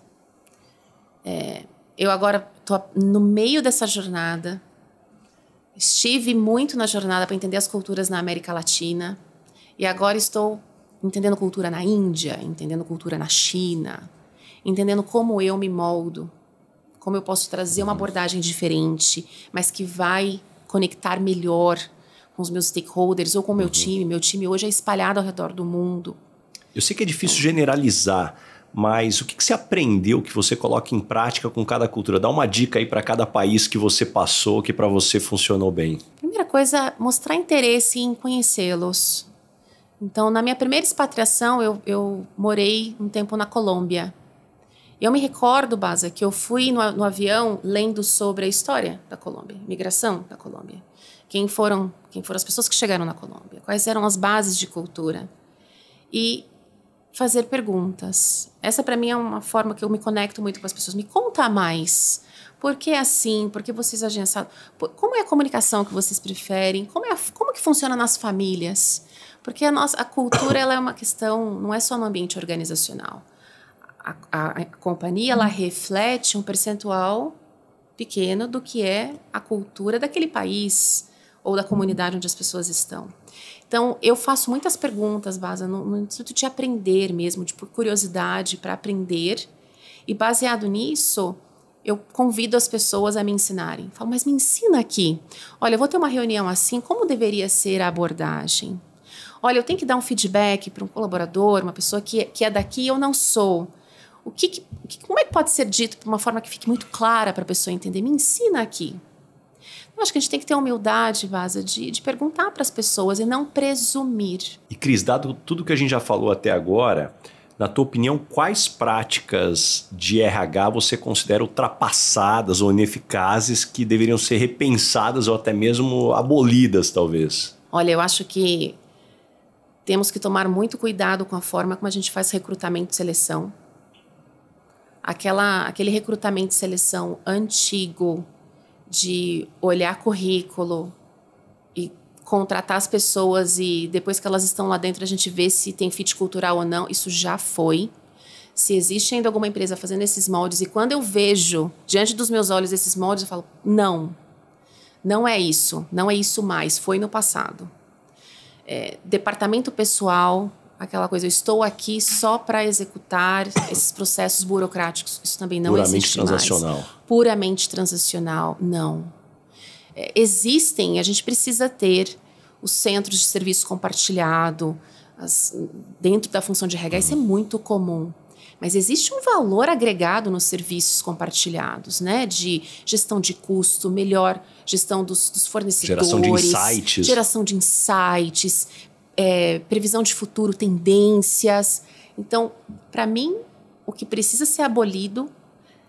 Eu agora estou no meio dessa jornada, estive muito na jornada para entender as culturas na América Latina e agora estou entendendo cultura na Índia, entendendo cultura na China, entendendo como eu me moldo, como eu posso trazer uma abordagem diferente, mas que vai conectar melhor com os meus stakeholders ou com o meu time. Meu time hoje é espalhado ao redor do mundo. Eu sei que é difícil generalizar, mas o que você aprendeu que você coloca em prática com cada cultura? Dá uma dica aí para cada país que você passou, que para você funcionou bem. Primeira coisa, mostrar interesse em conhecê-los. Então, na minha primeira expatriação, eu morei um tempo na Colômbia. Eu me recordo, Baza, que eu fui no avião lendo sobre a história da Colômbia, migração da Colômbia. Quem foram as pessoas que chegaram na Colômbia? Quais eram as bases de cultura? E fazer perguntas. Essa, para mim, é uma forma que eu me conecto muito com as pessoas. Me conta mais. Por que é assim? Por que vocês agem assim? Como é a comunicação que vocês preferem? Como que funciona nas famílias? Porque a cultura ela é uma questão, não é só no ambiente organizacional. A companhia ela reflete um percentual pequeno do que é a cultura daquele país ou da comunidade onde as pessoas estão. Então, eu faço muitas perguntas, Baza, no intuito de aprender mesmo, de por curiosidade para aprender. E baseado nisso, eu convido as pessoas a me ensinarem. Falo, mas me ensina aqui. Olha, eu vou ter uma reunião assim, como deveria ser a abordagem? Olha, eu tenho que dar um feedback para um colaborador, uma pessoa que é daqui e eu não sou. Como é que pode ser dito de uma forma que fique muito clara para a pessoa entender? Me ensina aqui. Eu acho que a gente tem que ter a humildade, Baza, de perguntar para as pessoas e não presumir. E Cris, dado tudo que a gente já falou até agora, na tua opinião, quais práticas de RH você considera ultrapassadas ou ineficazes que deveriam ser repensadas ou até mesmo abolidas, talvez? Olha, eu acho que temos que tomar muito cuidado com a forma como a gente faz recrutamento e seleção. Aquele recrutamento e seleção antigo, de olhar currículo e contratar as pessoas e depois que elas estão lá dentro a gente vê se tem fit cultural ou não, isso já foi. Se existe ainda alguma empresa fazendo esses moldes e quando eu vejo diante dos meus olhos esses moldes, eu falo, não é isso mais, foi no passado. Departamento pessoal, aquela coisa, eu estou aqui só para executar esses processos burocráticos. Isso também não existe mais. Puramente transacional. Puramente transacional, não. Existem, a gente precisa ter os centros de serviço compartilhado, dentro da função de RH, isso é muito comum. Mas existe um valor agregado nos serviços compartilhados, né? De gestão de custo, melhor gestão dos fornecedores. Geração de insights, previsão de futuro, tendências. Então, para mim, o que precisa ser abolido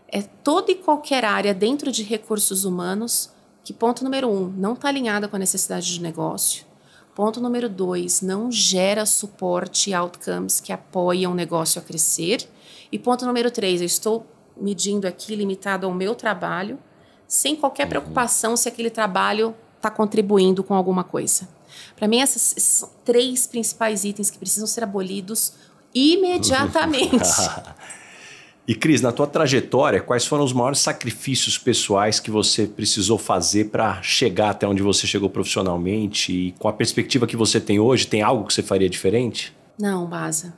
é toda e qualquer área dentro de recursos humanos que, ponto número 1, não está alinhada com a necessidade de negócio. Ponto número 2, não gera suporte e outcomes que apoiam o negócio a crescer. E ponto número 3, eu estou medindo aqui, limitado ao meu trabalho, sem qualquer preocupação se aquele trabalho está contribuindo com alguma coisa. Para mim, esses são 3 principais itens que precisam ser abolidos imediatamente. E Cris, na tua trajetória, quais foram os maiores sacrifícios pessoais que você precisou fazer para chegar até onde você chegou profissionalmente? E com a perspectiva que você tem hoje, tem algo que você faria diferente? Não, Baza.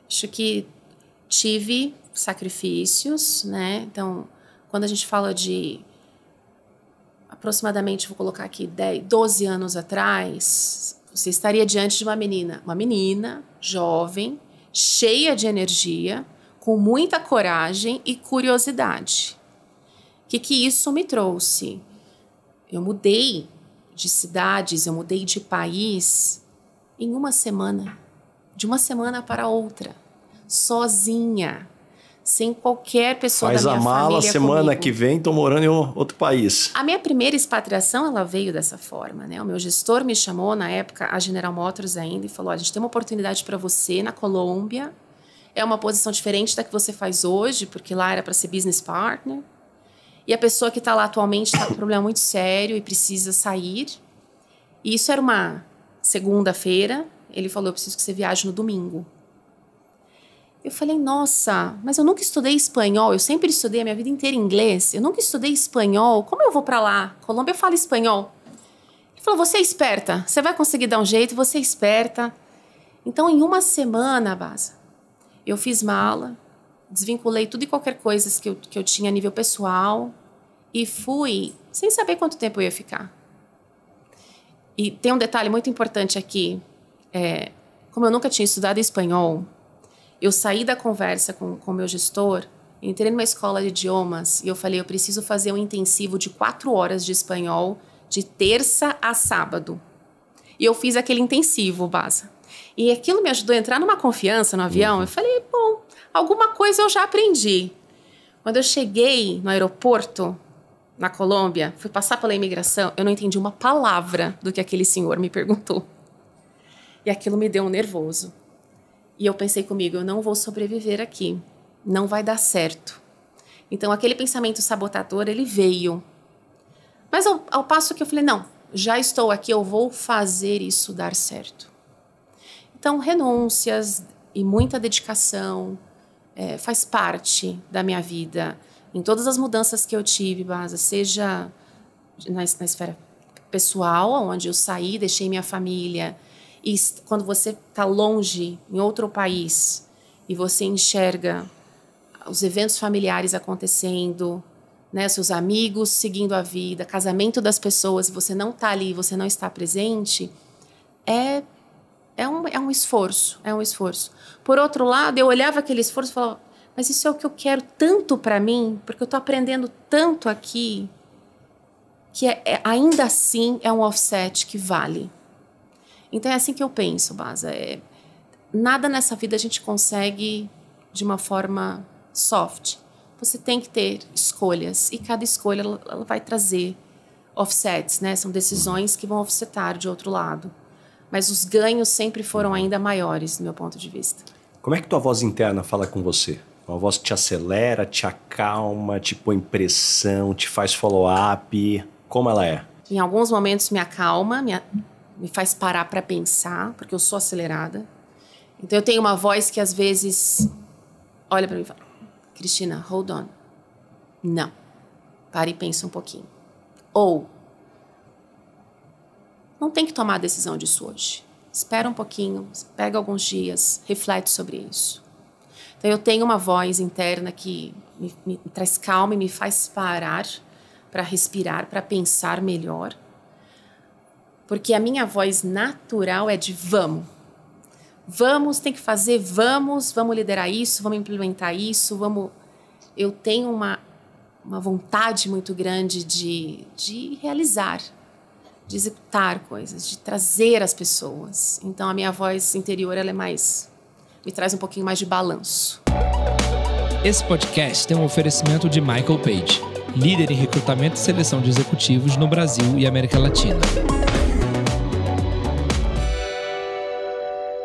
Acho que tive sacrifícios, né? Então, quando a gente fala de aproximadamente, vou colocar aqui, 12 anos atrás, você estaria diante de uma menina jovem, cheia de energia, com muita coragem e curiosidade. O que isso me trouxe? Eu mudei de cidades, eu mudei de país em uma semana, de uma semana para outra, sozinha, sem qualquer pessoa da minha família comigo. Faz a mala, semana que vem tô morando em outro país. A minha primeira expatriação, ela veio dessa forma, né? O meu gestor me chamou, na época, a General Motors ainda, e falou, a gente tem uma oportunidade para você na Colômbia. É uma posição diferente da que você faz hoje, porque lá era para ser business partner. E a pessoa que está lá atualmente está com um problema muito sério e precisa sair. E isso era uma segunda-feira. Ele falou, eu preciso que você viaje no domingo. Eu falei, nossa, mas eu nunca estudei espanhol. Eu sempre estudei a minha vida inteira inglês. Eu nunca estudei espanhol. Como eu vou para lá? Colômbia fala espanhol. Ele falou, você é esperta. Você vai conseguir dar um jeito, você é esperta. Então, em uma semana, Baza, eu fiz mala, desvinculei tudo e qualquer coisa que eu tinha a nível pessoal e fui sem saber quanto tempo eu ia ficar. E tem um detalhe muito importante aqui. Como eu nunca tinha estudado espanhol, eu saí da conversa com o meu gestor, entrei numa escola de idiomas e eu falei, eu preciso fazer um intensivo de 4 horas de espanhol de terça a sábado. E eu fiz aquele intensivo, Baza. E aquilo me ajudou a entrar numa confiança no avião. Eu falei, bom, alguma coisa eu já aprendi. Quando eu cheguei no aeroporto, na Colômbia, fui passar pela imigração, eu não entendi uma palavra do que aquele senhor me perguntou. E aquilo me deu um nervoso. E eu pensei comigo, eu não vou sobreviver aqui. Não vai dar certo. Então, aquele pensamento sabotador, ele veio. Mas ao passo que eu falei, não, já estou aqui, eu vou fazer isso dar certo. Então, renúncias e muita dedicação faz parte da minha vida. Em todas as mudanças que eu tive, Baza, seja na esfera pessoal, onde eu saí, deixei minha família, e quando você está longe, em outro país, e você enxerga os eventos familiares acontecendo, né, seus amigos seguindo a vida, casamento das pessoas, e você não está ali, você não está presente, é um esforço, é um esforço. Por outro lado, eu olhava aquele esforço e falava, mas isso é o que eu quero tanto para mim, porque eu estou aprendendo tanto aqui, que ainda assim é um offset que vale. Então é assim que eu penso, Baza. Nada nessa vida a gente consegue de uma forma soft. Você tem que ter escolhas, e cada escolha ela vai trazer offsets, né? São decisões que vão offsetar de outro lado. Mas os ganhos sempre foram ainda maiores, do meu ponto de vista. Como é que tua voz interna fala com você? Uma voz que te acelera, te acalma, te põe pressão, te faz follow-up? Como ela é? Em alguns momentos me acalma, me faz parar para pensar, porque eu sou acelerada. Então eu tenho uma voz que às vezes olha para mim e fala, Cristina, hold on. Não. Para e pensa um pouquinho. Ou, não tem que tomar a decisão disso hoje. Espera um pouquinho, pega alguns dias, reflete sobre isso. Então eu tenho uma voz interna que me traz calma e me faz parar para respirar, para pensar melhor. Porque a minha voz natural é de vamos. tem que fazer, vamos liderar isso, vamos implementar isso, Eu tenho uma vontade muito grande de realizar, de executar coisas, de trazer as pessoas. Então, a minha voz interior, ela me traz um pouquinho mais de balanço. Esse podcast tem um oferecimento de Michael Page, líder em recrutamento e seleção de executivos no Brasil e América Latina.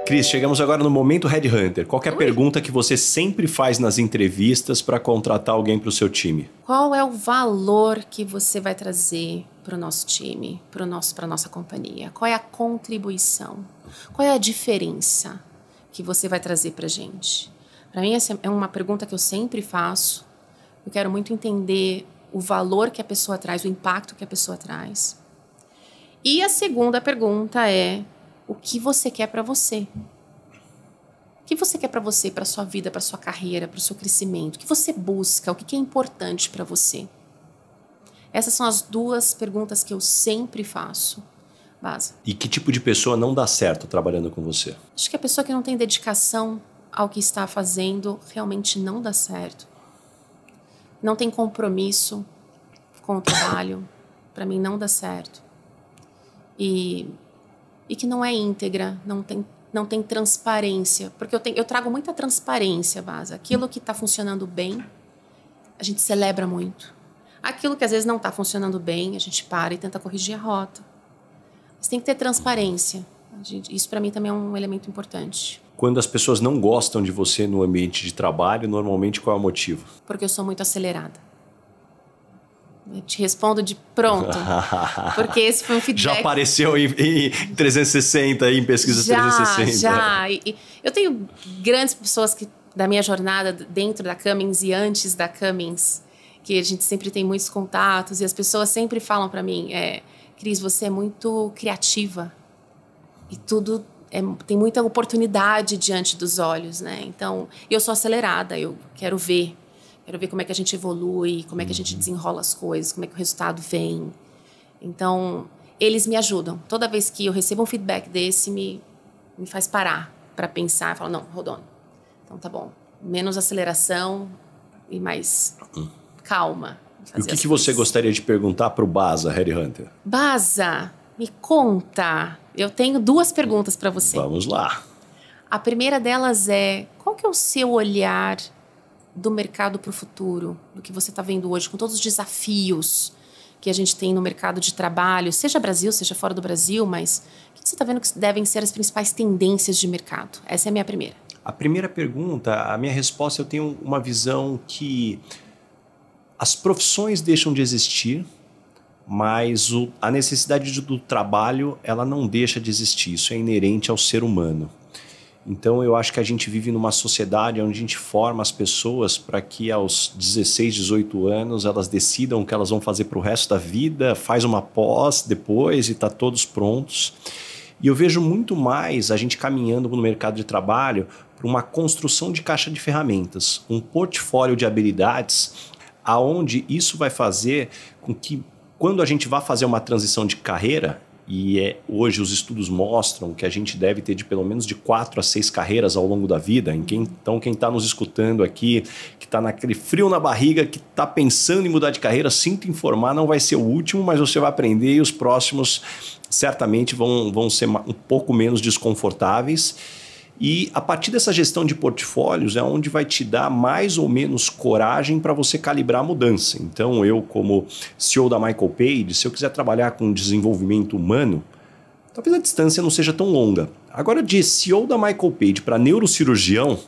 Cris, chegamos agora no momento Headhunter. Qual que é a pergunta que você sempre faz nas entrevistas para contratar alguém para o seu time? Qual é o valor que você vai trazer para o nosso time, para a nossa companhia? Qual é a contribuição? Qual é a diferença que você vai trazer para a gente? Para mim, essa é uma pergunta que eu sempre faço. Eu quero muito entender o valor que a pessoa traz, o impacto que a pessoa traz. E a segunda pergunta é: o que você quer para você? O que você quer para você, para sua vida, para sua carreira, para o seu crescimento? O que você busca? O que é importante para você? Essas são as duas perguntas que eu sempre faço, Baza. E que tipo de pessoa não dá certo trabalhando com você? Acho que a pessoa que não tem dedicação ao que está fazendo realmente não dá certo. Não tem compromisso com o trabalho, para mim não dá certo. E que não é íntegra, não tem transparência. Porque eu trago muita transparência, Baza. Aquilo que está funcionando bem, a gente celebra muito. Aquilo que às vezes não está funcionando bem, a gente para e tenta corrigir a rota. Mas tem que ter transparência. Isso para mim também é um elemento importante. Quando as pessoas não gostam de você no ambiente de trabalho, normalmente qual é o motivo? Porque eu sou muito acelerada. Eu te respondo de pronto. Porque esse foi um feedback. Já apareceu em 360, em pesquisas 360. Já. E eu tenho grandes pessoas da minha jornada dentro da Cummins e antes da Cummins, que a gente sempre tem muitos contatos e as pessoas sempre falam para mim, Cris, você é muito criativa e tudo tem muita oportunidade diante dos olhos, né? Então, eu sou acelerada, eu quero ver como é que a gente evolui, como é que a gente desenrola as coisas, como é que o resultado vem. Então, eles me ajudam. Toda vez que eu recebo um feedback desse, me faz parar para pensar. Eu falo, não, hold on. Então, tá bom. Menos aceleração e mais calma. E o que você gostaria de perguntar para o Baza, Headhunter? Baza, me conta. Eu tenho 2 perguntas para você. Vamos lá. A primeira delas é, qual que é o seu olhar do mercado para o futuro, do que você está vendo hoje, com todos os desafios que a gente tem no mercado de trabalho, seja Brasil, seja fora do Brasil, mas o que você está vendo que devem ser as principais tendências de mercado? Essa é a minha primeira. A primeira pergunta, a minha resposta, eu tenho uma visão que as profissões deixam de existir, mas a necessidade do trabalho, ela não deixa de existir. Isso é inerente ao ser humano. Então, eu acho que a gente vive numa sociedade onde a gente forma as pessoas para que aos 16, 18 anos elas decidam o que elas vão fazer para o resto da vida, faz uma pós depois e está todos prontos. E eu vejo muito mais a gente caminhando no mercado de trabalho para uma construção de caixa de ferramentas, um portfólio de habilidades, aonde isso vai fazer com que, quando a gente vá fazer uma transição de carreira, e hoje os estudos mostram que a gente deve ter de pelo menos de 4 a 6 carreiras ao longo da vida. Então, quem está nos escutando aqui, que está naquele frio na barriga, que está pensando em mudar de carreira, sinto informar, não vai ser o último, mas você vai aprender e os próximos certamente vão ser um pouco menos desconfortáveis. E a partir dessa gestão de portfólios é onde vai te dar mais ou menos coragem para você calibrar a mudança. Então, eu como CEO da Michael Page, se eu quiser trabalhar com desenvolvimento humano, talvez a distância não seja tão longa. Agora, de CEO da Michael Page para neurocirurgião,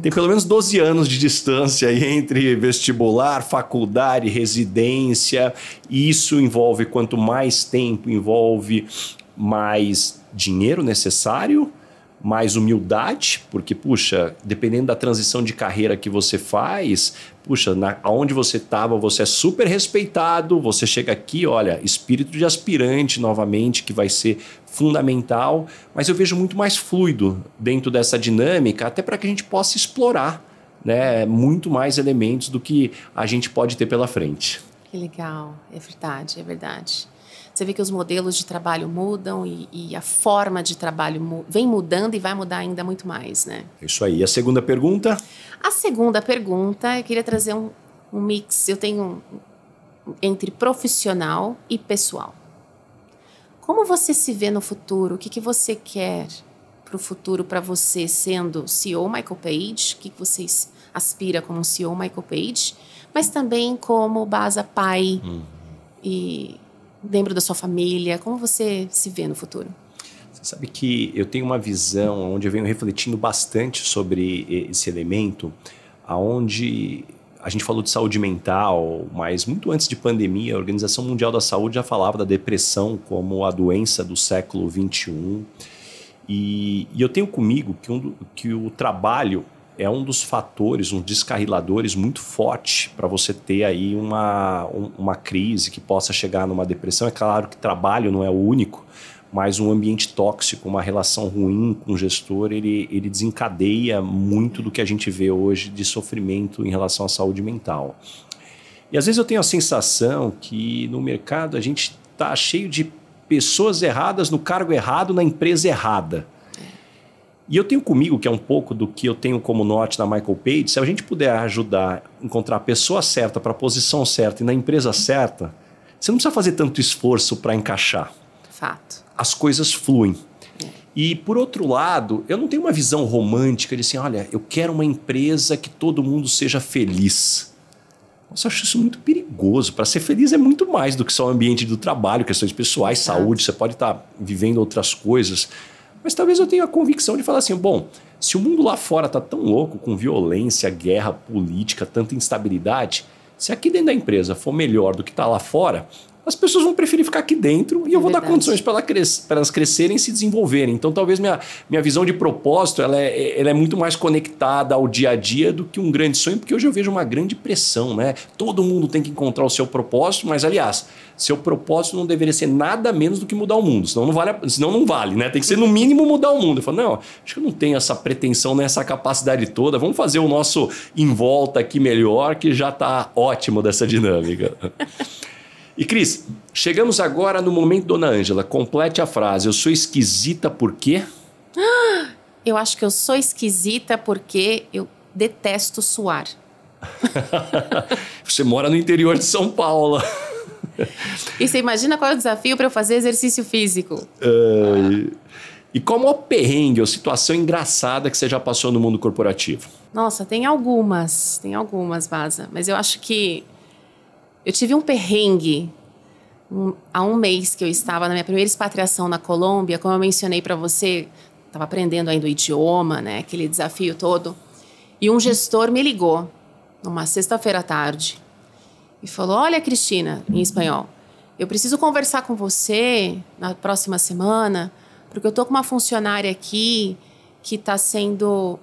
tem pelo menos 12 anos de distância aí entre vestibular, faculdade, residência. E isso envolve, quanto mais tempo, envolve mais dinheiro necessário, mais humildade, porque, puxa, dependendo da transição de carreira que você faz, puxa, aonde você estava, você é super respeitado, você chega aqui, olha, espírito de aspirante novamente, que vai ser fundamental, mas eu vejo muito mais fluido dentro dessa dinâmica, até para que a gente possa explorar, né, muito mais elementos do que a gente pode ter pela frente. Que legal, é verdade, é verdade. Você vê que os modelos de trabalho mudam e a forma de trabalho vem mudando e vai mudar ainda muito mais, né? Isso aí. A segunda pergunta? A segunda pergunta, eu queria trazer um mix. Eu tenho entre profissional e pessoal. Como você se vê no futuro? O que você quer para o futuro para você sendo CEO Michael Page? O que você aspira como CEO Michael Page? Mas também como Basa pai e membro da sua família. Como você se vê no futuro? Você sabe que eu tenho uma visão onde eu venho refletindo bastante sobre esse elemento, aonde a gente falou de saúde mental, mas muito antes de pandemia, a Organização Mundial da Saúde já falava da depressão como a doença do século XXI. E eu tenho comigo que o trabalho é um dos fatores, um descarriladores muito forte para você ter aí uma crise que possa chegar numa depressão. É claro que trabalho não é o único, mas um ambiente tóxico, uma relação ruim com o gestor, ele desencadeia muito do que a gente vê hoje de sofrimento em relação à saúde mental. E às vezes eu tenho a sensação que no mercado a gente está cheio de pessoas erradas no cargo errado, na empresa errada. E eu tenho comigo, que é um pouco do que eu tenho como norte na Michael Page, se a gente puder ajudar a encontrar a pessoa certa para a posição certa e na empresa certa, você não precisa fazer tanto esforço para encaixar. Fato. As coisas fluem. E, por outro lado, eu não tenho uma visão romântica de assim, olha, eu quero uma empresa que todo mundo seja feliz. Nossa, eu acho isso muito perigoso. Para ser feliz é muito mais do que só o ambiente do trabalho, questões pessoais, saúde, você pode estar vivendo outras coisas. Mas talvez eu tenha a convicção de falar assim, bom, se o mundo lá fora está tão louco com violência, guerra, política, tanta instabilidade, se aqui dentro da empresa for melhor do que está lá fora, as pessoas vão preferir ficar aqui dentro e eu vou dar condições para elas crescerem e se desenvolverem. Então, talvez minha visão de propósito ela é muito mais conectada ao dia a dia do que um grande sonho, porque hoje eu vejo uma grande pressão, né? Todo mundo tem que encontrar o seu propósito, mas, aliás, seu propósito não deveria ser nada menos do que mudar o mundo, senão não vale, né? Tem que ser, no mínimo, mudar o mundo. Eu falo, não, acho que eu não tenho essa pretensão, nessa capacidade toda, vamos fazer o nosso em volta aqui melhor, que já está ótimo dessa dinâmica. E, Cris, chegamos agora no momento, Dona Ângela. Complete a frase. Eu sou esquisita por quê? Eu acho que eu sou esquisita porque eu detesto suar. Você mora no interior de São Paulo. E você imagina qual é o desafio para eu fazer exercício físico? E qual o maior perrengue ou situação engraçada que você já passou no mundo corporativo? Nossa, tem algumas, Basa. Mas eu acho que eu tive um perrengue há um mês que eu estava na minha primeira expatriação na Colômbia. Como eu mencionei para você, estava aprendendo ainda o idioma, né? Aquele desafio todo. E um gestor me ligou numa sexta-feira à tarde e falou, olha, Cristina, em espanhol, eu preciso conversar com você na próxima semana porque eu tô com uma funcionária aqui que está sendo,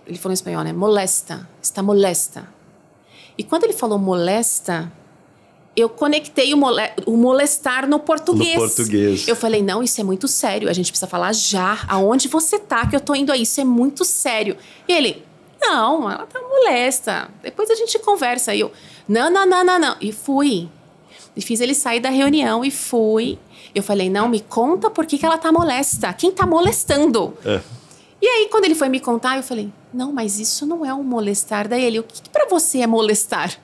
ele falou em espanhol, né? Molesta, está molesta. E quando ele falou molesta, eu conectei o molestar no português. No português. Eu falei, não, isso é muito sério. A gente precisa falar já. Aonde você tá que eu tô indo aí? Isso é muito sério. E ele, não, ela tá molesta. Depois a gente conversa. E eu, não. E fui. E fiz ele sair da reunião e fui. Eu falei, não, me conta por que ela tá molesta. Quem tá molestando? E aí, quando ele foi me contar, eu falei, não, mas isso não é um molestar. Daí ele, o que pra você é molestar?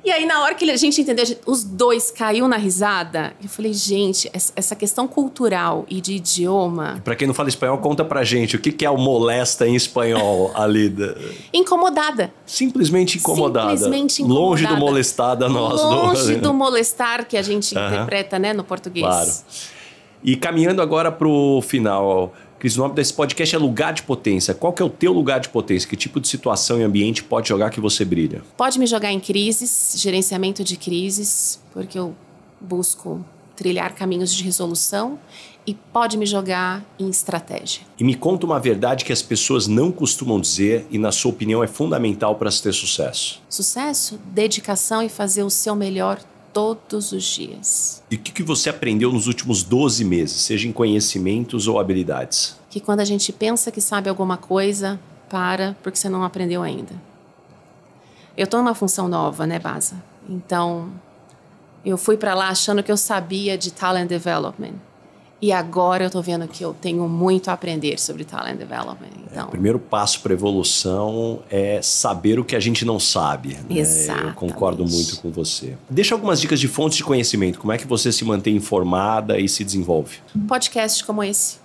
E aí, na hora que a gente entendeu, os dois caiu na risada. Eu falei, gente, essa questão cultural e de idioma... Pra quem não fala espanhol, conta pra gente. O que é o molesta em espanhol, Alida? Incomodada. Simplesmente incomodada. Simplesmente incomodada. Longe do molestada nós. Longe do molestar que a gente interpreta, né, no português. Claro. E caminhando agora pro final... Cris, o nome desse podcast é Lugar de Potência. Qual que é o teu lugar de potência? Que tipo de situação e ambiente pode jogar que você brilha? Pode me jogar em crises, gerenciamento de crises, porque eu busco trilhar caminhos de resolução, e pode me jogar em estratégia. E me conta uma verdade que as pessoas não costumam dizer e, na sua opinião, é fundamental para se ter sucesso. Sucesso, dedicação e fazer o seu melhor todos os dias. E o que você aprendeu nos últimos 12 meses, seja em conhecimentos ou habilidades? Que quando a gente pensa que sabe alguma coisa, porque você não aprendeu ainda. Eu estou numa função nova, né, Basa? Então, Eu fui para lá achando que eu sabia de talent development. E agora eu tô vendo que eu tenho muito a aprender sobre talent development. Então, o primeiro passo para evolução é saber o que a gente não sabe. Exatamente. Eu concordo muito com você. Deixa algumas dicas de fontes de conhecimento. Como é que você se mantém informada e se desenvolve? Podcast como esse.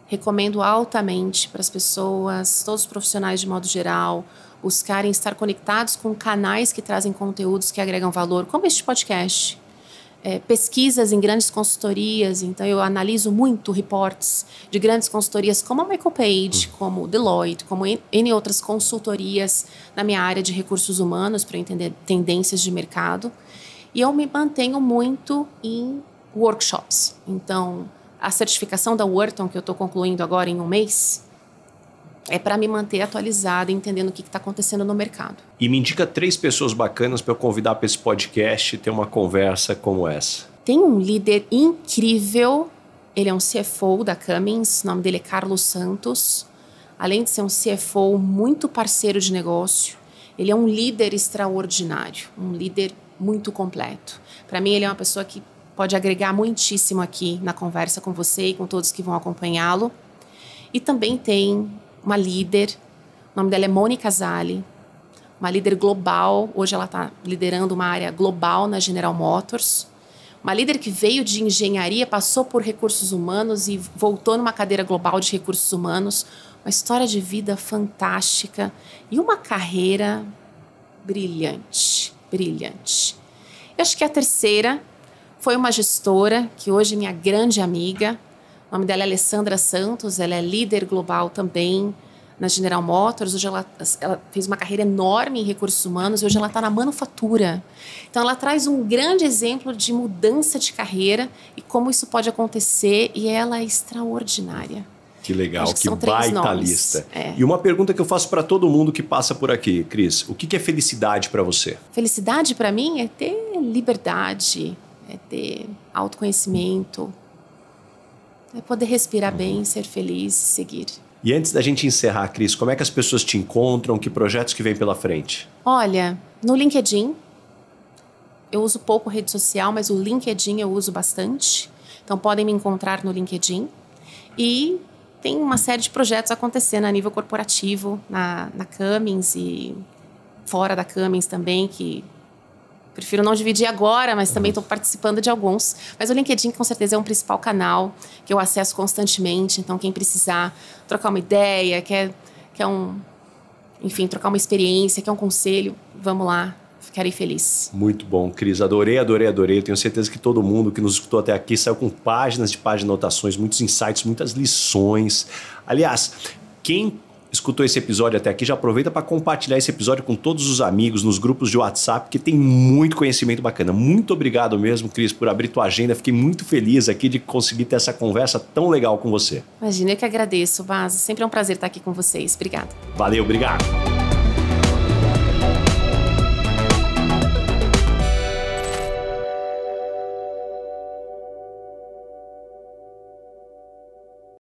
Recomendo altamente para as pessoas, todos os profissionais de modo geral, buscarem estar conectados com canais que trazem conteúdos que agregam valor, como este podcast. Pesquisas em grandes consultorias, então eu analiso muito reportes de grandes consultorias como a Michael Page, como Deloitte, como N outras consultorias na minha área de recursos humanos para entender tendências de mercado. E eu me mantenho muito em workshops. Então, a certificação da Wharton, que eu estou concluindo agora em um mês, é para me manter atualizada, entendendo o que está acontecendo no mercado. E me indica 3 pessoas bacanas para eu convidar para esse podcast e ter uma conversa como essa. Tem um líder incrível, ele é um CFO da Cummins, o nome dele é Carlos Santos. Além de ser um CFO muito parceiro de negócio, ele é um líder extraordinário, um líder muito completo. Para mim, ele é uma pessoa que pode agregar muitíssimo aqui na conversa com você e com todos que vão acompanhá-lo. E também tem uma líder, o nome dela é Mônica Zali, uma líder global, hoje ela está liderando uma área global na General Motors, uma líder que veio de engenharia, passou por recursos humanos e voltou numa cadeira global de recursos humanos, uma história de vida fantástica e uma carreira brilhante, brilhante. Eu acho que a terceira foi uma gestora, que hoje é minha grande amiga. O nome dela é Alessandra Santos, ela é líder global também na General Motors. Hoje ela fez uma carreira enorme em recursos humanos e hoje ela está na manufatura. Então ela traz um grande exemplo de mudança de carreira e como isso pode acontecer, e ela é extraordinária. Que legal, que são 3 baita nomes. lista. É. E uma pergunta que eu faço para todo mundo que passa por aqui, Cris, o que é felicidade para você? Felicidade para mim é ter liberdade, é ter autoconhecimento, é poder respirar bem, ser feliz e seguir. E antes da gente encerrar, Cris, como é que as pessoas te encontram? Que projetos que vem pela frente? Olha, no LinkedIn, eu uso pouco rede social, mas o LinkedIn eu uso bastante. Então podem me encontrar no LinkedIn. E tem uma série de projetos acontecendo a nível corporativo, na Cummins e fora da Cummins também, que prefiro não dividir agora, mas também estou participando de alguns. Mas o LinkedIn, com certeza, é um principal canal que eu acesso constantemente. Então, quem precisar trocar uma ideia, quer trocar uma experiência, quer um conselho, vamos lá, ficarei feliz. Muito bom, Cris. Adorei. Eu tenho certeza que todo mundo que nos escutou até aqui saiu com páginas de anotações, muitos insights, muitas lições. Aliás, quem escutou esse episódio até aqui, já aproveita para compartilhar esse episódio com todos os amigos nos grupos de WhatsApp, que tem muito conhecimento bacana. Muito obrigado mesmo, Cris, por abrir tua agenda. Fiquei muito feliz aqui de conseguir ter essa conversa tão legal com você. Imagina, eu que agradeço, Vaz. Sempre é um prazer estar aqui com vocês. Obrigada. Valeu, obrigado.